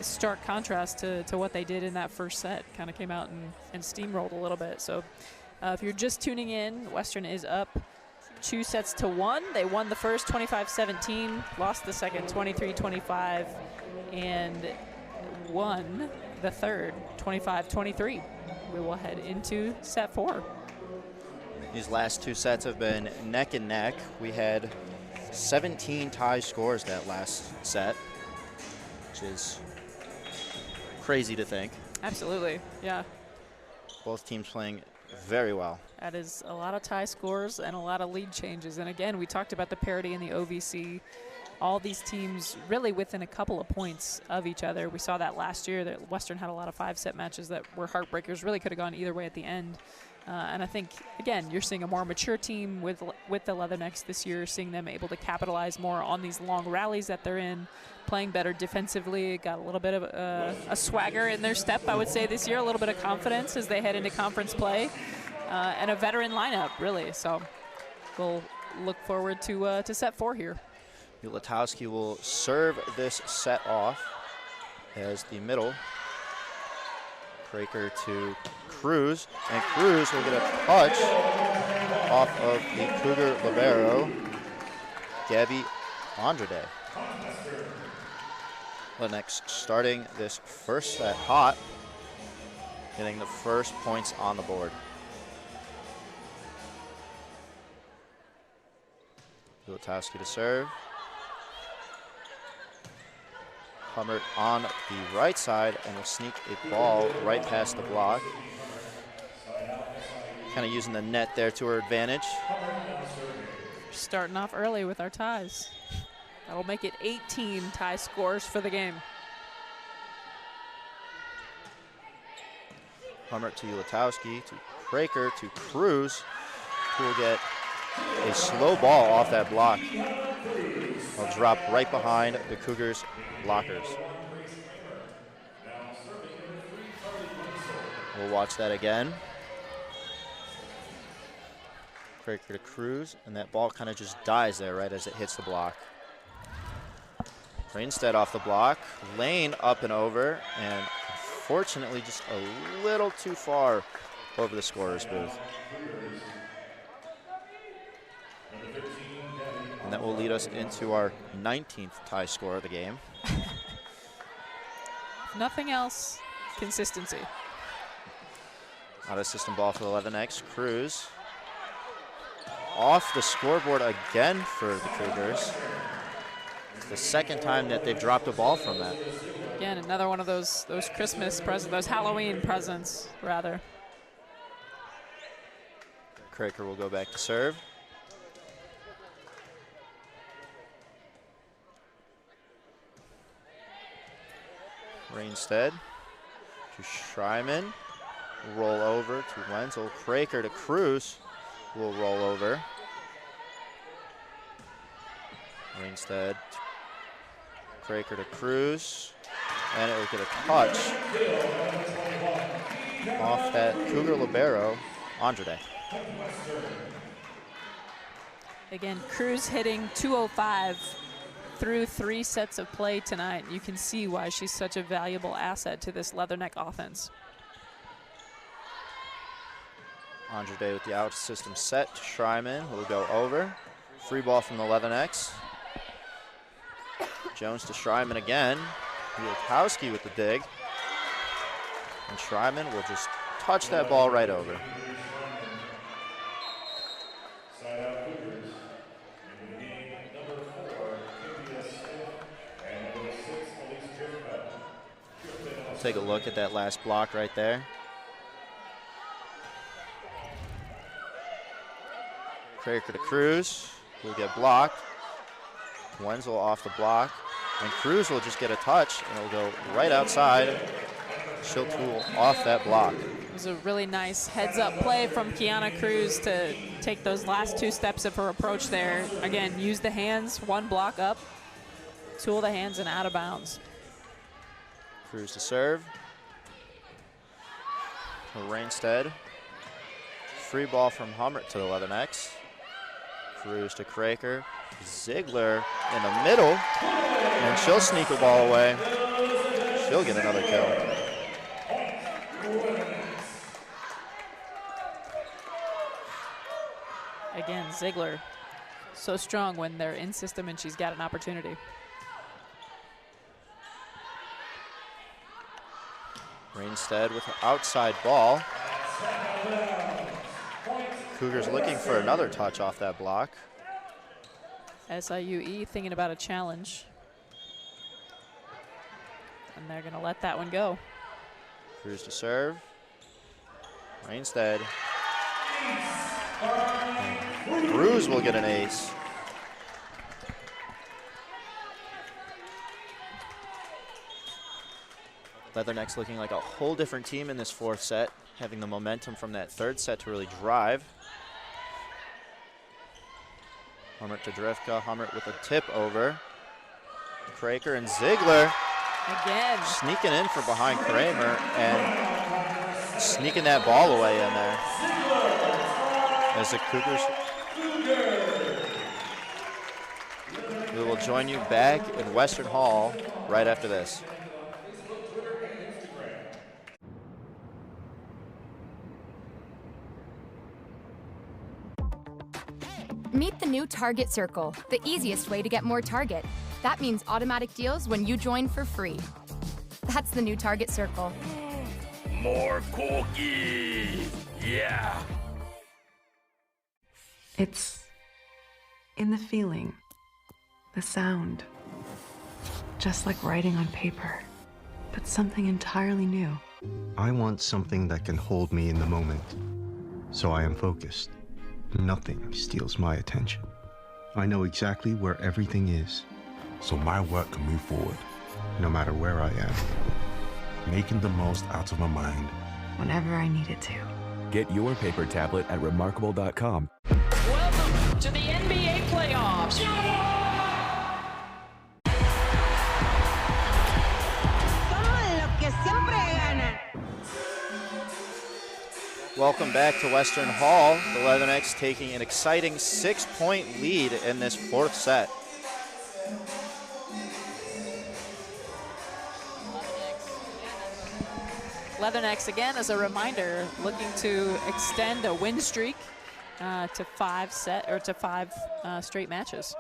Stark contrast to what they did in that first set, kind of came out and steamrolled a little bit. So if you're just tuning in, Western is up 2-1. They won the first 25-17, lost the second 23-25, and won the third 25-23. We will head into set 4. These last two sets have been neck and neck. We had 17 tie scores that last set, which is crazy to think. Absolutely, yeah. Both teams playing very well. That is a lot of tie scores and a lot of lead changes. And again, we talked about the parity in the OVC. All these teams really within a couple of points of each other. We saw that last year that Western had a lot of 5-set matches that were heartbreakers, really could have gone either way at the end. And I think, again, you're seeing a more mature team with the Leathernecks this year, seeing them able to capitalize more on these long rallies that they're in, playing better defensively, got a little bit of a swagger in their step, I would say, this year, a little bit of confidence as they head into conference play, and a veteran lineup, really. So we'll look forward to set 4 here. Ulatowski will serve this set off as the middle. Breaker to Cruz, and Cruz will get a touch off of the Cougar libero, Gabi Andrade. Leathernecks starting this first set hot, getting the first points on the board. Ulatowski to serve. Hummert on the right side and will sneak a ball right past the block. kind of using the net there to her advantage. Starting off early with our ties. That'll make it 18 tie scores for the game. Hummert to Ulatowski, to Kraker, to Cruz, who will get a slow ball off that block. Will drop right behind the Cougars' blockers. We'll watch that again. Kraker to Cruz, and that ball kind of just dies there right as it hits the block. Rainstead off the block, Lane up and over, and unfortunately just a little too far over the scorer's booth. And that will lead us into our 19th tie score of the game. Nothing else, consistency. Out of system ball for the 11X. Cruz off the scoreboard again for the Cougars. It's the second time that they've dropped a ball from that. Again, another one of those Christmas presents, those Halloween presents, rather. Kraker will go back to serve. Rainstead to Schreiman. Roll over to Wenzel. Kraker to Cruz will roll over. Rainstead. Kraker to Cruz. And it will get a touch off that Cougar Libero, Andrade. Again, Cruz hitting 205 through 3 sets of play tonight. You can see why she's such a valuable asset to this Leatherneck offense. Andrade with the out system set to Schreiman, who will go over. Free ball from the 11X. Jones to Schreiman again. Ulatowski with the dig. And Schreiman will just touch that ball right over. Take a look at that last block right there. Kraker to Cruz, will get blocked. Wenzel off the block, and Cruz will just get a touch, and it'll go right outside. She'll tool off that block. It was a really nice heads-up play from Kiana Cruz to take those last 2 steps of her approach there. Again, use the hands, 1 block up, tool the hands, and out of bounds. Cruz to serve. To Rainstead. Free ball from Hummert to the 11X. Cruz to Kraker. Ziegler in the middle, and she'll sneak the ball away. She'll get another kill. Again, Ziegler, so strong when they're in system and she's got an opportunity. Rainstead with an outside ball. Cougars looking for another touch off that block. SIUE thinking about a challenge. And they're going to let that one go. Cruz to serve. Rainstead. Cruz will get an ace. Leathernecks looking like a whole different team in this 4th set, having the momentum from that 3rd set to really drive. Hummert to Drifka. Hummert with a tip over. Kraker and Ziegler. Again. Sneaking in from behind Kramer and sneaking that ball away in there. As the Cougars. We will join you back in Western Hall right after this. Meet the new Target Circle, the easiest way to get more Target. That means automatic deals when you join for free. That's the new Target Circle. More cookies! Yeah! It's in the feeling, the sound. Just like writing on paper, but something entirely new. I want something that can hold me in the moment. So I am focused. Nothing steals my attention. I know exactly where everything is. So my work can move forward. No matter where I am. Making the most out of my mind. Whenever I need it to. Get your paper tablet at remarkable.com. Welcome to the NBA playoffs. Welcome back to Western Hall. The Leathernecks taking an exciting 6-point lead in this fourth set. Leathernecks, again, as a reminder, looking to extend a win streak to five straight matches.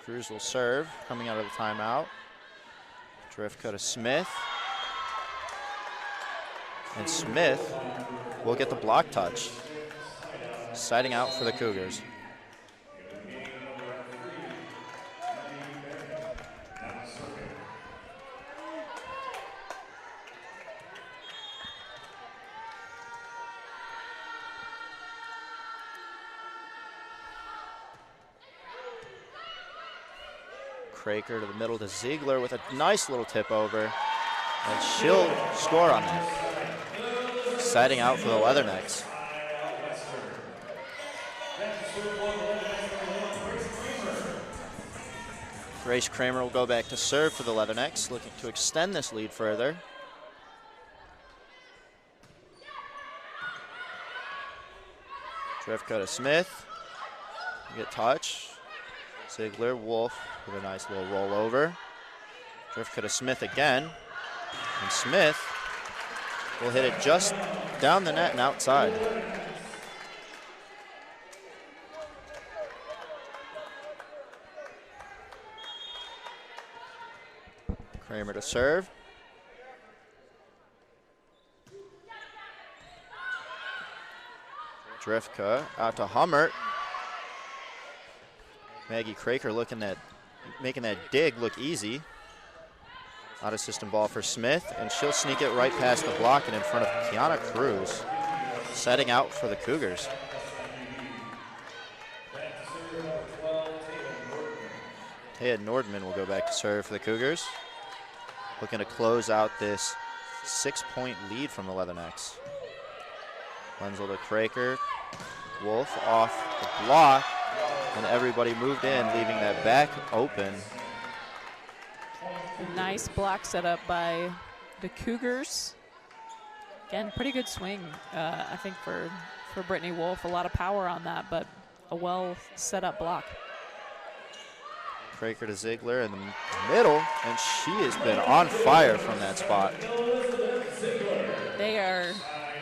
Cruz will serve, coming out of the timeout. Drift cut to Smith. And Smith will get the block touch. Siding out for the Cougars. Craker to the middle to Ziegler with a nice little tip over. And she'll score on that. Siding out for the Leathernecks. Grace Kramer will go back to serve for the Leathernecks, looking to extend this lead further. Drift go to Smith. Get touch. Ziegler, Wolf with a nice little rollover. Drift to Smith again. And Smith will hit it just down the net and outside. Kramer to serve. Drifka out to Hummert. Maggie Craker making that dig look easy. Out of system ball for Smith, and she'll sneak it right past the block and in front of Kiana Cruz. Setting out for the Cougars. Taya Nordman will go back to serve for the Cougars. Looking to close out this 6-point lead from the Leathernecks. Wenzel to Craker. Wolf off the block, and everybody moved in, leaving that back open. Nice block set up by the Cougars. Again, pretty good swing, I think, for Brittany Wolf. A lot of power on that, but a well set up block. Craker to Ziegler in the middle, and she has been on fire from that spot. They are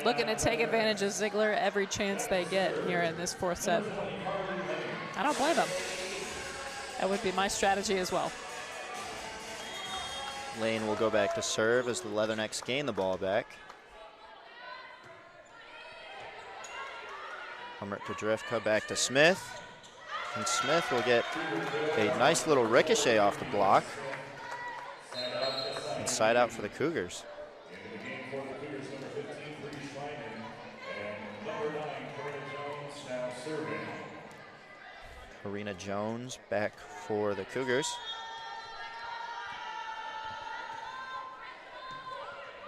looking to take advantage of Ziegler every chance they get here in this fourth set. I don't blame them. That would be my strategy as well. Lane will go back to serve as the Leathernecks gain the ball back. Hummert to Drifka, back to Smith. And Smith will get a nice little ricochet off the block. And side out for the Cougars. Karina Jones back for the Cougars.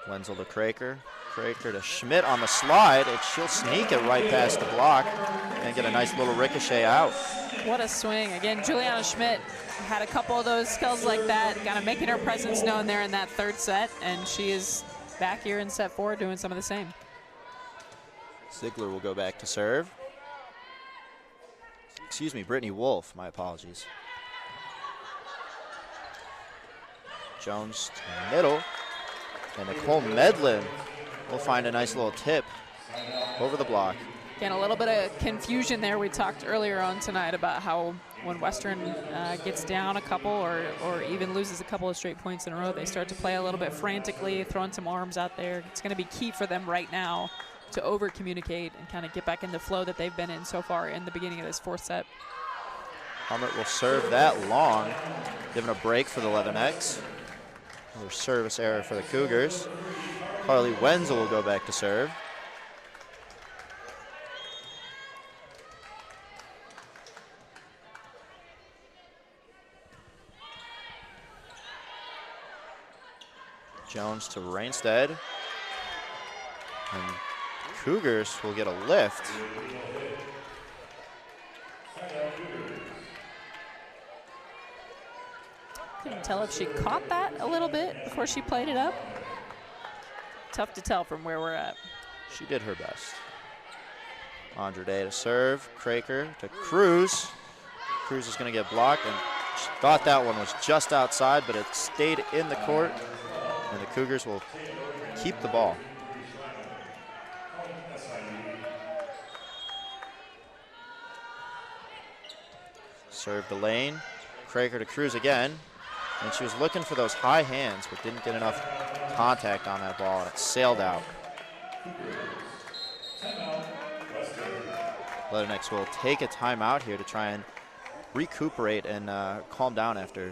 Wenzel to Craker. Craker to Schmidt on the slide, and she'll sneak it right past the block and get a nice little ricochet out. What a swing. Again, Juliana Schmidt had a couple of those skills like that, kind of making her presence known there in that third set, and she is back here in set 4 doing some of the same. Ziegler will go back to serve. Excuse me, Brittany Wolf, my apologies. Jones to the middle. And Nicole Medlin will find a nice little tip over the block. Again, a little bit of confusion there. We talked earlier on tonight about how when Western gets down a couple or even loses a couple of straight points in a row, they start to play a little bit frantically, throwing some arms out there. It's going to be key for them right now to over-communicate and kind of get back in the flow that they've been in so far in the beginning of this fourth set. Hummert will serve that long, giving a break for the Leathernecks. Another service error for the Cougars. Carly Wenzel will go back to serve. Jones to Rainstead. And Cougars will get a lift. Couldn't tell if she caught that a little bit before she played it up. Tough to tell from where we're at. She did her best. Andrade to serve. Craker to Cruz. Cruz is going to get blocked, and she thought that one was just outside, but it stayed in the court, and the Cougars will keep the ball. Serve to Lane. Craker to Cruz again. And she was looking for those high hands, but didn't get enough contact on that ball, and it sailed out. Leathernecks will take a timeout here to try and recuperate and calm down after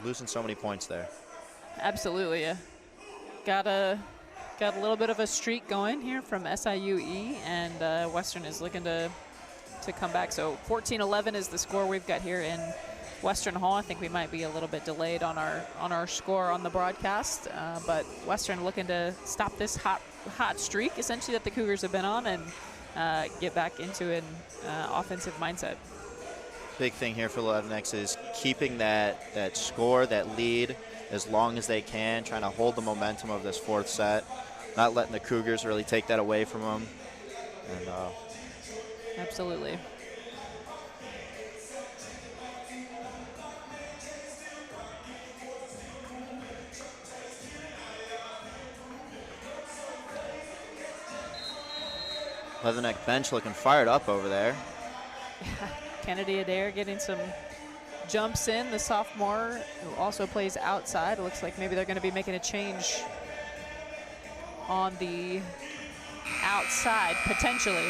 losing so many points there. Absolutely, yeah. Got a little bit of a streak going here from SIUE, and Western is looking to come back. So 14-11 is the score we've got here in Western Hall. I think we might be a little bit delayed on our score on the broadcast, but Western looking to stop this hot streak essentially that the Cougars have been on and get back into an offensive mindset. Big thing here for Leathernecks is keeping that score, that lead, as long as they can, trying to hold the momentum of this fourth set, not letting the Cougars really take that away from them. And absolutely. Leatherneck bench looking fired up over there. Kennedy Adair getting some jumps in, the sophomore who also plays outside. It looks like maybe they're going to be making a change on the outside, potentially.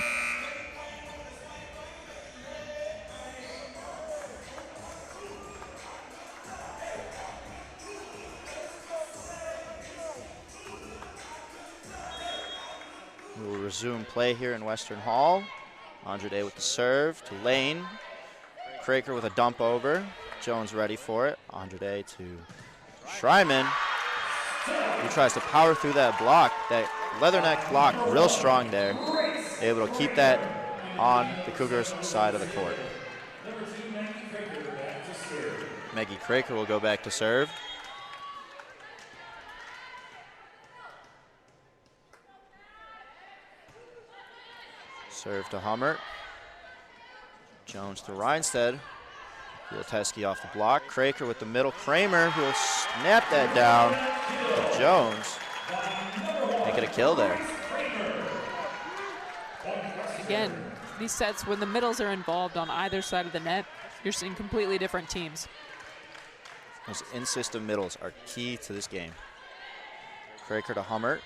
We will resume play here in Western Hall. Andrade with the serve to Lane. Craker with a dump over. Jones ready for it. Andrade to Schreiman, who tries to power through that block. That Leatherneck block real strong there. Able to keep that on the Cougars' side of the court. Maggie Craker will go back to serve. Serve to Hummert. Jones to Reinstead. Wieloteski off the block. Craker with the middle. Kramer who will snap that down. But Jones making a kill there. Again, these sets, when the middles are involved on either side of the net, you're seeing completely different teams. Those in-system middles are key to this game. Craker to Hummert.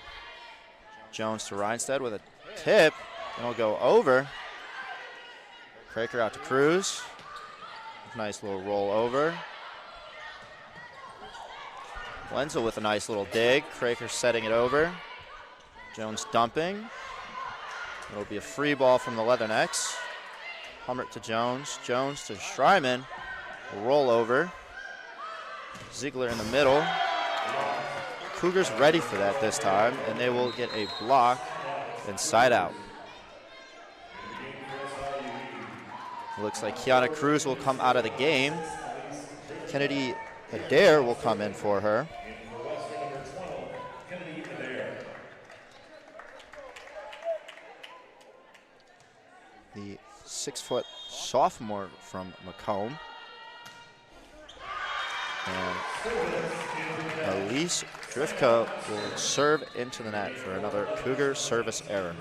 Jones to Reinstead with a tip. And it'll go over. Craker out to Cruz. Nice little roll over. Wenzel with a nice little dig. Craker setting it over. Jones dumping. It'll be a free ball from the Leathernecks. Hummert to Jones. Jones to Schreiman. Roll over. Ziegler in the middle. Cougars ready for that this time, and they will get a block and side out. Looks like Kiana Cruz will come out of the game. Kennedy Adair will come in for her. The 6-foot sophomore from Macomb. And Elise Drifka will serve into the net for another Cougar service error.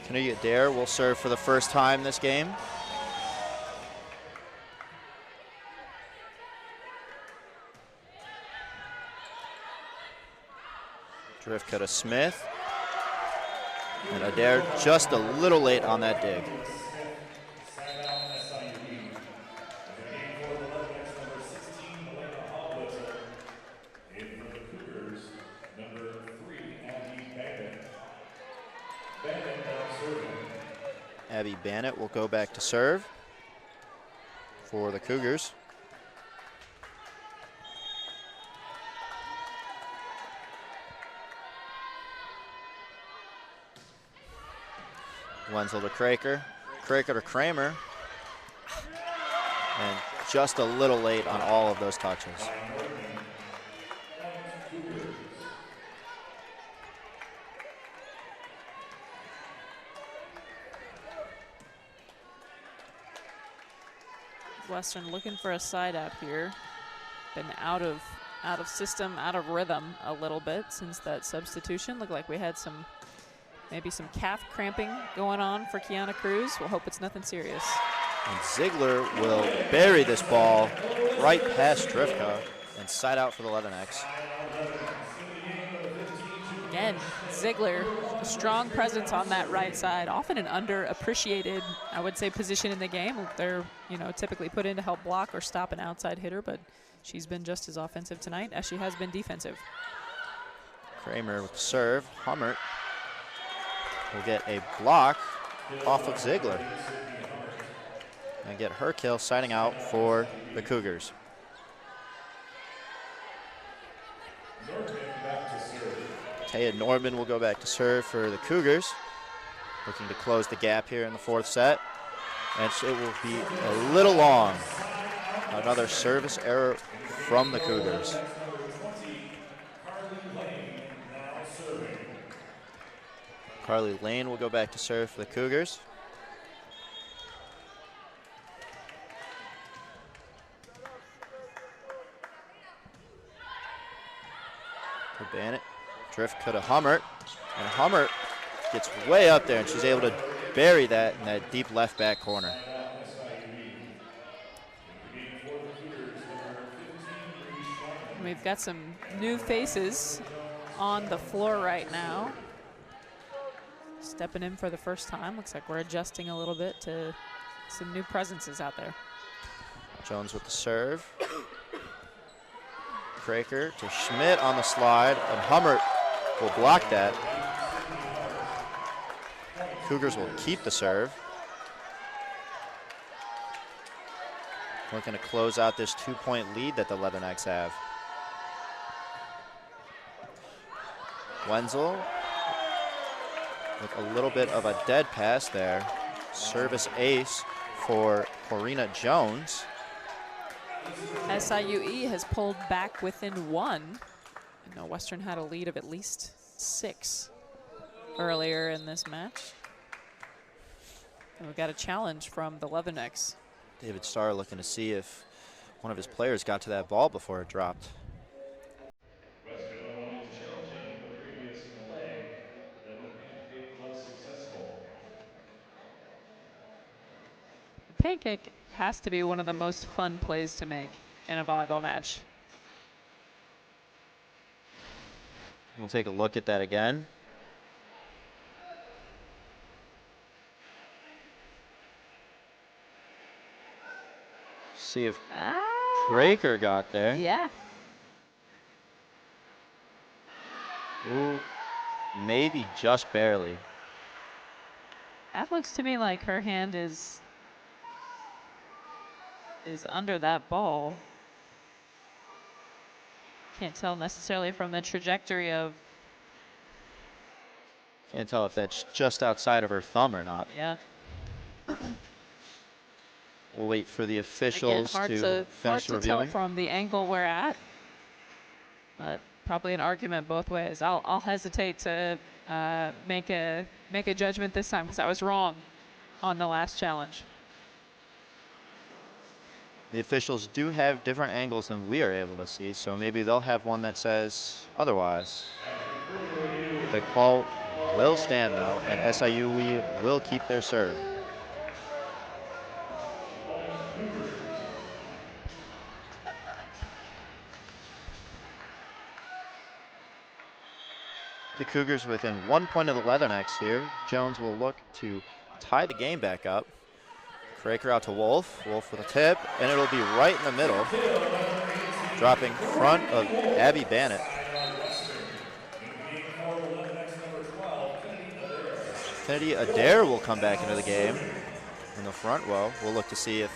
Kennedy Adair will serve for the first time this game. Drifka to Smith. And Adair just a little late on that dig. Abby Bannett will go back to serve. for the Cougars. Wenzel to Kraker. Kraker to Kramer. And just a little late on all of those touches. Western looking for a side out here. Been out of system, out of rhythm a little bit since that substitution. Looked like we had maybe some calf cramping going on for Kiana Cruz. We'll hope it's nothing serious. And Ziegler will bury this ball right past Drifka and side out for the 11X. Again, Ziegler, a strong presence on that right side, often an underappreciated, I would say, position in the game. They're, typically put in to help block or stop an outside hitter, but she's been just as offensive tonight as she has been defensive. Kramer with the serve. Hummert will get a block off of Ziegler and get her kill, siding out for the Cougars. Taya Norman will go back to serve for the Cougars, looking to close the gap here in the fourth set. And it will be a little long. Another service error from the Cougars. Carly Lane will go back to serve for the Cougars. For Bannett. Drift to Hummert, and Hummert gets way up there, and she's able to bury that in that deep left back corner. We've got some new faces on the floor right now. Stepping in for the first time. Looks like we're adjusting a little bit to some new presences out there. Jones with the serve. Kraker to Schmidt on the slide, and Hummert will block that. Cougars will keep the serve. Looking to close out this 2-point lead that the 11X have. Wenzel with a little bit of a dead pass there. Service ace for Corina Jones. SIUE has pulled back within one. I know Western had a lead of at least 6 earlier in this match. And we've got a challenge from the 11X. David Starr looking to see if one of his players got to that ball before it dropped. Pancake has to be one of the most fun plays to make in a volleyball match. We'll take a look at that again. See if Kraker got there. Yeah. Ooh, maybe just barely. That looks to me like her hand is under that ball. Can't tell necessarily from the trajectory of. Can't tell if that's just outside of her thumb or not. Yeah. We'll wait for the officials Again, to finish hard to reviewing. tell from the angle we're at, but probably an argument both ways. I'll hesitate to make a judgment this time because I was wrong on the last challenge. The officials do have different angles than we are able to see, so maybe they'll have one that says otherwise. The call will stand, though, and SIUE will keep their serve. The Cougars within 1 point of the 11X here. Jones will look to tie the game back up. Kraker out to Wolf. Wolf with a tip, and it'll be right in the middle. Dropping front of Abby Bannett. Kennedy Adair will come back into the game in the front row. We'll look to see if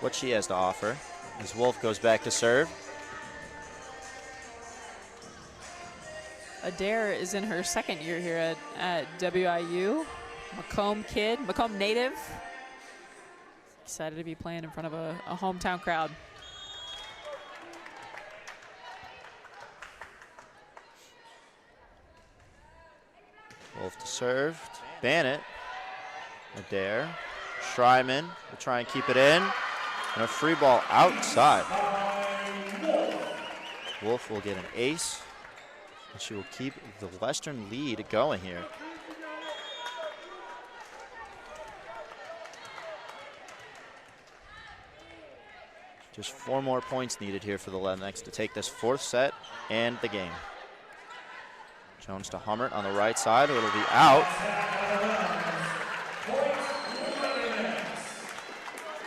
what she has to offer. As Wolf goes back to serve. Adair is in her second year here at WIU. Macomb kid, Macomb native. Excited to be playing in front of a hometown crowd. Wolf to serve, Bannett, Adair, Schreiman will try and keep it in, and a free ball outside. Wolf will get an ace, and she will keep the Western lead going here. Just 4 more points needed here for the Leathernecks to take this 4th set and the game. Jones to Hummert on the right side. It'll be out.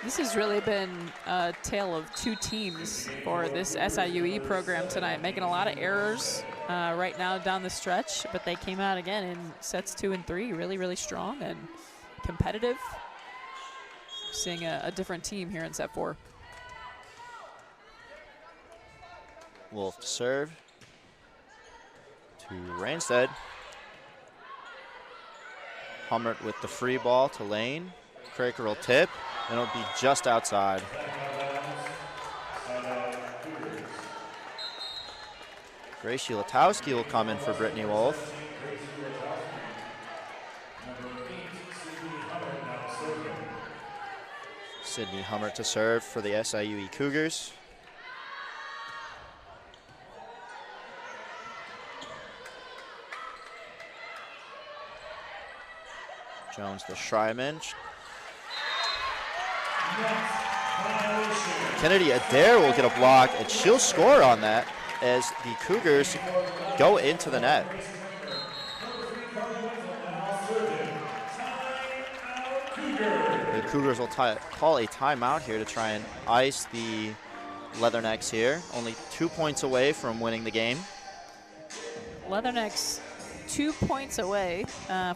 This has really been a tale of 2 teams for this SIUE program tonight, making a lot of errors right now down the stretch, but they came out again in sets 2 and 3, really, really strong and competitive. Seeing a different team here in set 4. Wolf to serve to Rainstead. Hummert with the free ball to Lane. Craker will tip, and it'll be just outside. Grace Ulatowski will come in for Brittany Wolf. Sydney Hummert to serve for the SIUE Cougars. Jones to Schreiman. Kennedy Adair will get a block, and she'll score on that as the Cougars go into the net. The Cougars will call a timeout here to try and ice the Leathernecks here. Only 2 points away from winning the game. Leathernecks 2 points away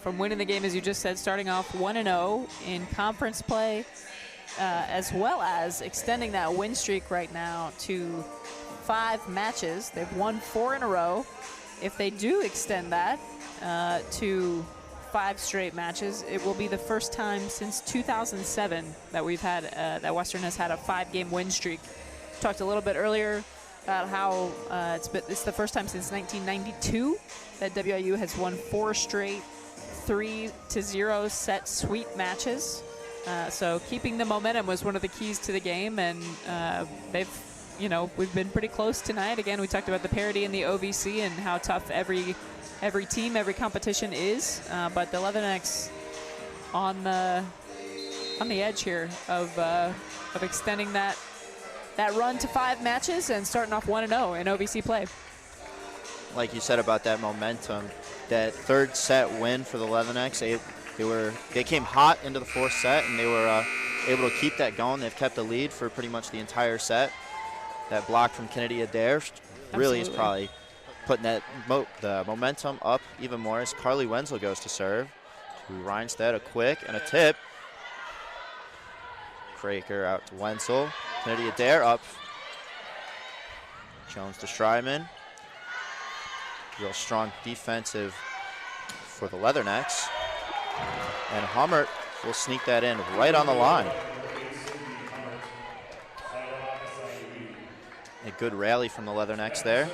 from winning the game, as you just said, starting off 1-0 in conference play, as well as extending that win streak right now to 5 matches. They've won 4 in a row. If they do extend that to 5 straight matches, it will be the first time since 2007 that we've had that Western has had a 5-game win streak. Talked a little bit earlier about how it's the first time since 1992 that WIU has won 4 straight 3-0 set sweep matches. So keeping the momentum was one of the keys to the game, and we've been pretty close tonight. Again, we talked about the parity in the OVC and how tough every team, every competition is. But the Leathernecks on the edge here of extending that run to 5 matches and starting off 1-0 in OVC play. Like you said about that momentum, that 3rd set win for the Leathernecks, they came hot into the 4th set, and they were able to keep that going. They've kept the lead for pretty much the entire set. That block from Kennedy Adair really is probably putting that the momentum up even more as Carly Wenzel goes to serve. To Reinstead, a quick and a tip. Craker out to Wenzel. Kennedy Adair up. Jones to Schreiman. Real strong defensive for the Leathernecks. And Hummert will sneak that in right on the line. A good rally from the Leathernecks there.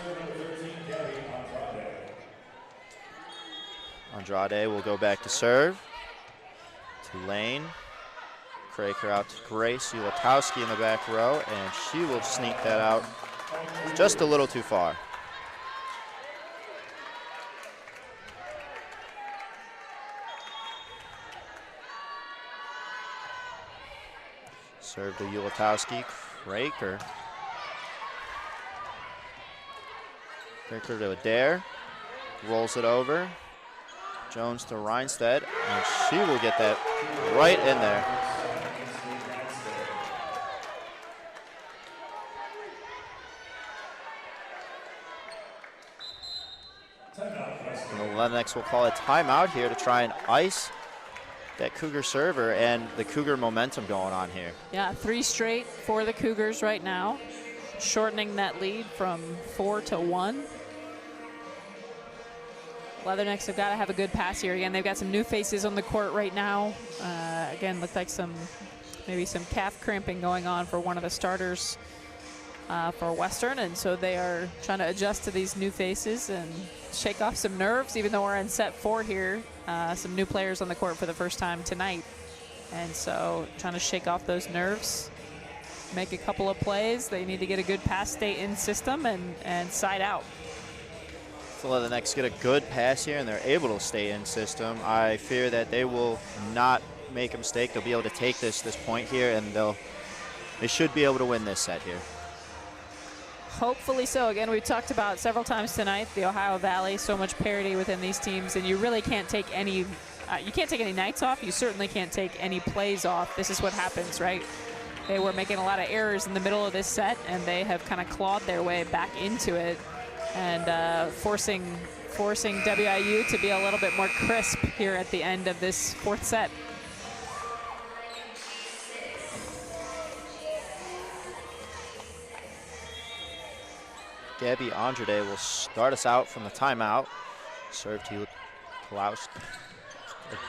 Andrade will go back to serve. To Lane. Craker out to Grace Ulatowski in the back row, and she will sneak that out just a little too far. Serve to Ulatowski. Craker. Craker to Adair. Rolls it over. Jones to Reinstead, and she will get that right in there. And the Leathernecks will call a timeout here to try and ice that Cougar server and the Cougar momentum going on here. Yeah, 3 straight for the Cougars right now, shortening that lead from 4 to 1. Leathernecks have got to have a good pass here. Again, they've got some new faces on the court right now. Again, looked like maybe some calf cramping going on for one of the starters for Western, and so they are trying to adjust to these new faces and shake off some nerves, even though we're in set 4 here. Some new players on the court for the first time tonight, and so trying to shake off those nerves, make a couple of plays. They need to get a good pass, stay in system, and side out. So Leathernecks get a good pass here, and they're able to stay in system. I fear that they will not make a mistake. They'll be able to take this point here, and they should be able to win this set here. Hopefully so. Again, we've talked about several times tonight the Ohio Valley, so much parity within these teams, and you really can't take any nights off. You certainly can't take any plays off. This is what happens, right? They were making a lot of errors in the middle of this set, and they have kind of clawed their way back into it, and forcing WIU to be a little bit more crisp here at the end of this 4th set. Gabi Andrade will start us out from the timeout. Serve to Klaus.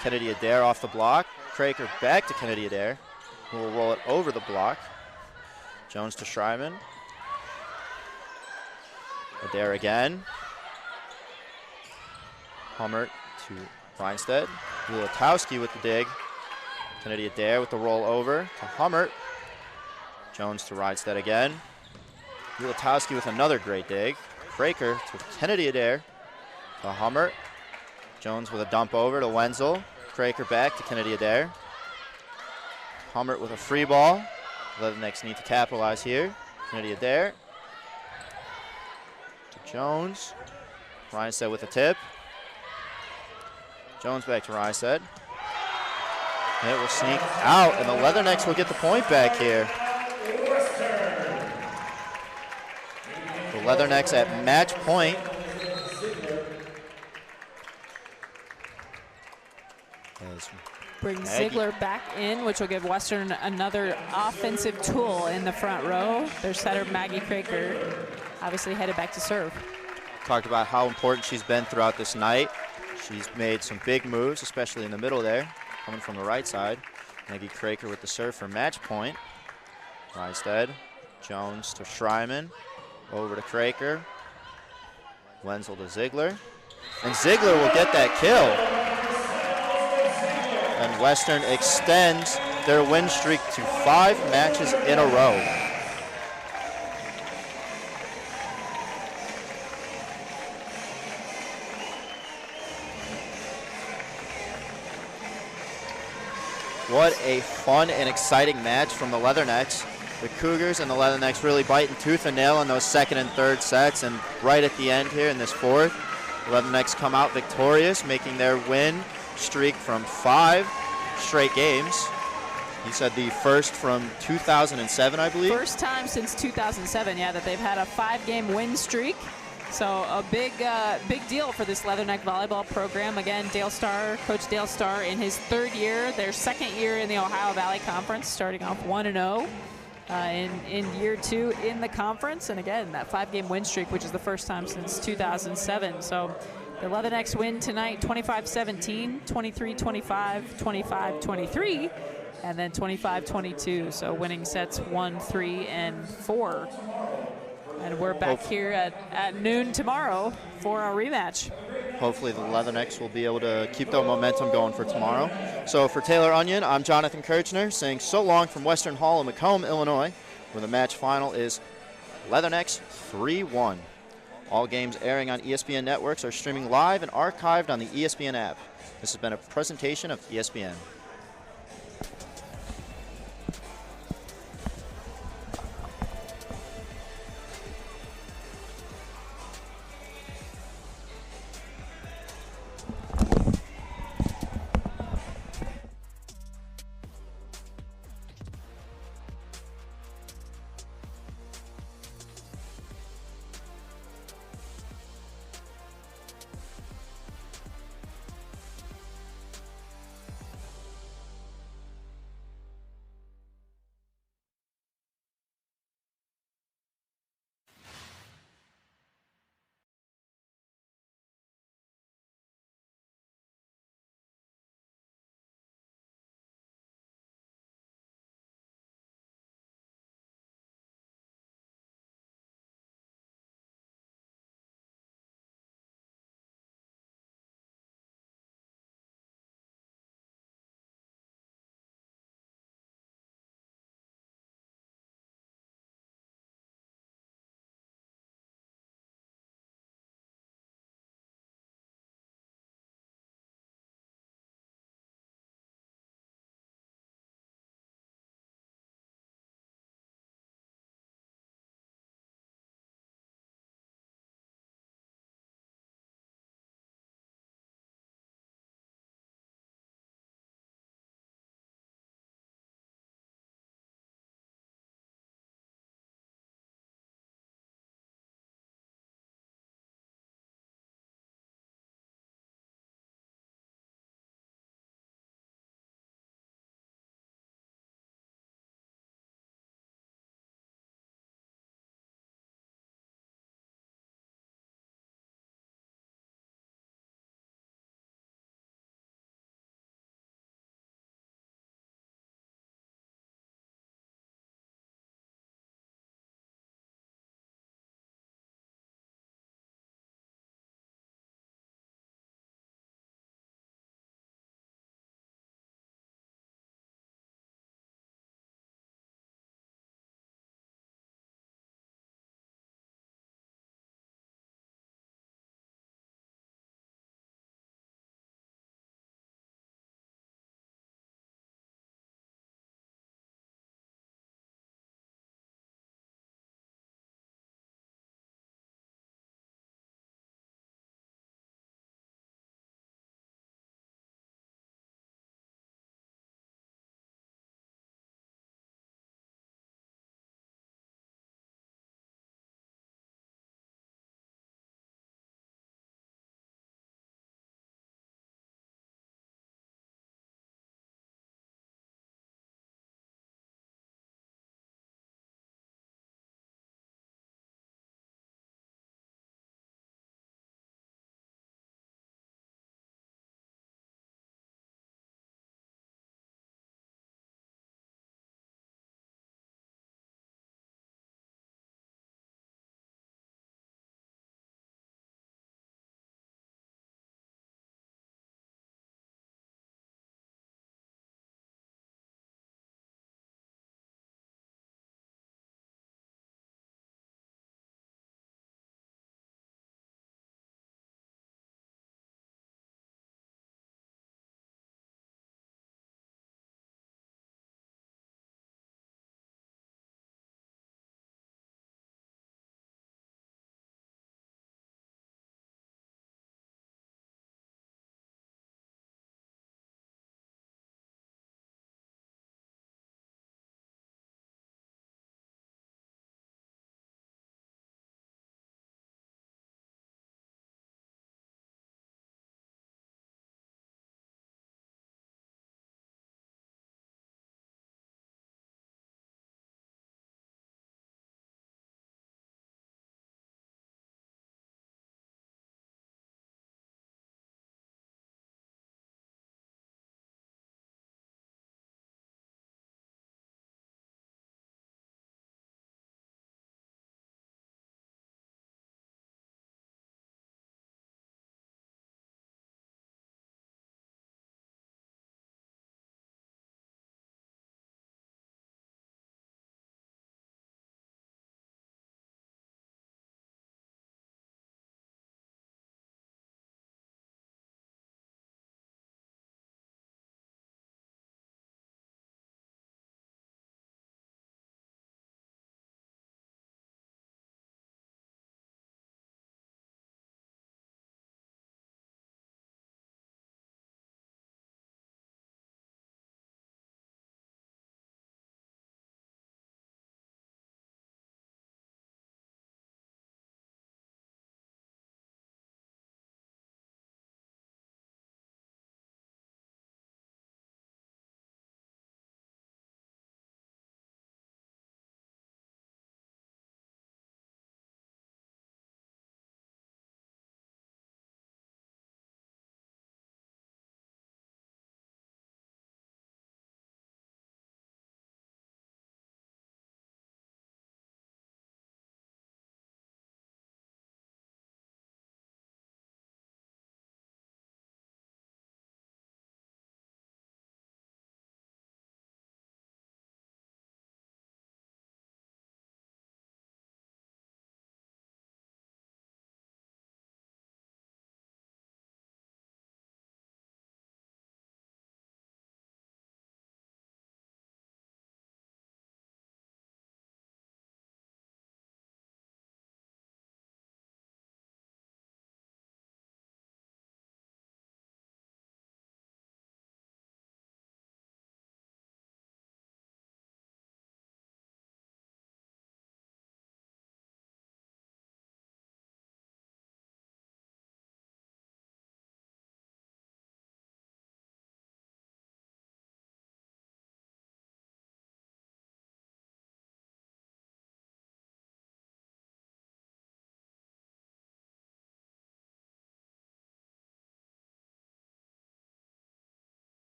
Kennedy Adair off the block. Kraker back to Kennedy Adair, who will roll it over the block. Jones to Schreiman. Adair again. Hummert to Reinstedt. Ulatowski with the dig. Kennedy Adair with the roll over to Hummert. Jones to Reinstedt again. Ulatowski with another great dig. Kraker to Kennedy Adair to Hummert. Jones with a dump over to Wenzel. Kraker back to Kennedy Adair. Hummert with a free ball. Leathernecks need to capitalize here. Kennedy Adair to Jones. Reinstedt with a tip. Jones back to Reinstedt. It will sneak out, and the Leathernecks will get the point back here. The Leathernecks at match point. Bring Ziegler back in, which will give Western another offensive tool in the front row. Their setter, Maggie Kraker, obviously headed back to serve. Talked about how important she's been throughout this night. She's made some big moves, especially in the middle there, coming from the right side. Maggie Kraker with the serve for match point. Reinstedt, Jones to Schreiman, over to Kraker. Wenzel to Ziegler. And Ziegler will get that kill. And Western extends their win streak to 5 matches in a row. What a fun and exciting match from the Leathernecks. The Cougars and the Leathernecks really biting tooth and nail in those 2nd and 3rd sets, and right at the end here in this 4th, the Leathernecks come out victorious, making their win streak from 5 straight games. You said the first from 2007, I believe? First time since 2007, yeah, that they've had a 5-game win streak. So a big deal for this Leatherneck volleyball program. Again, Coach Dale Starr in his 3rd year, their 2nd year in the Ohio Valley Conference, starting off 1-0 in year 2 in the conference. And again, that 5-game win streak, which is the first time since 2007. So the Leathernecks win tonight 25-17, 23-25, 25-23, and then 25-22. So winning sets 1, 3, and 4. And we're back here at noon tomorrow for our rematch. Hopefully the Leathernecks will be able to keep the momentum going for tomorrow. So for Taylor Onion, I'm Jonathan Kirchner saying so long from Western Hall in Macomb, Illinois, where the match final is Leathernecks 3-1. All games airing on ESPN networks are streaming live and archived on the ESPN app. This has been a presentation of ESPN.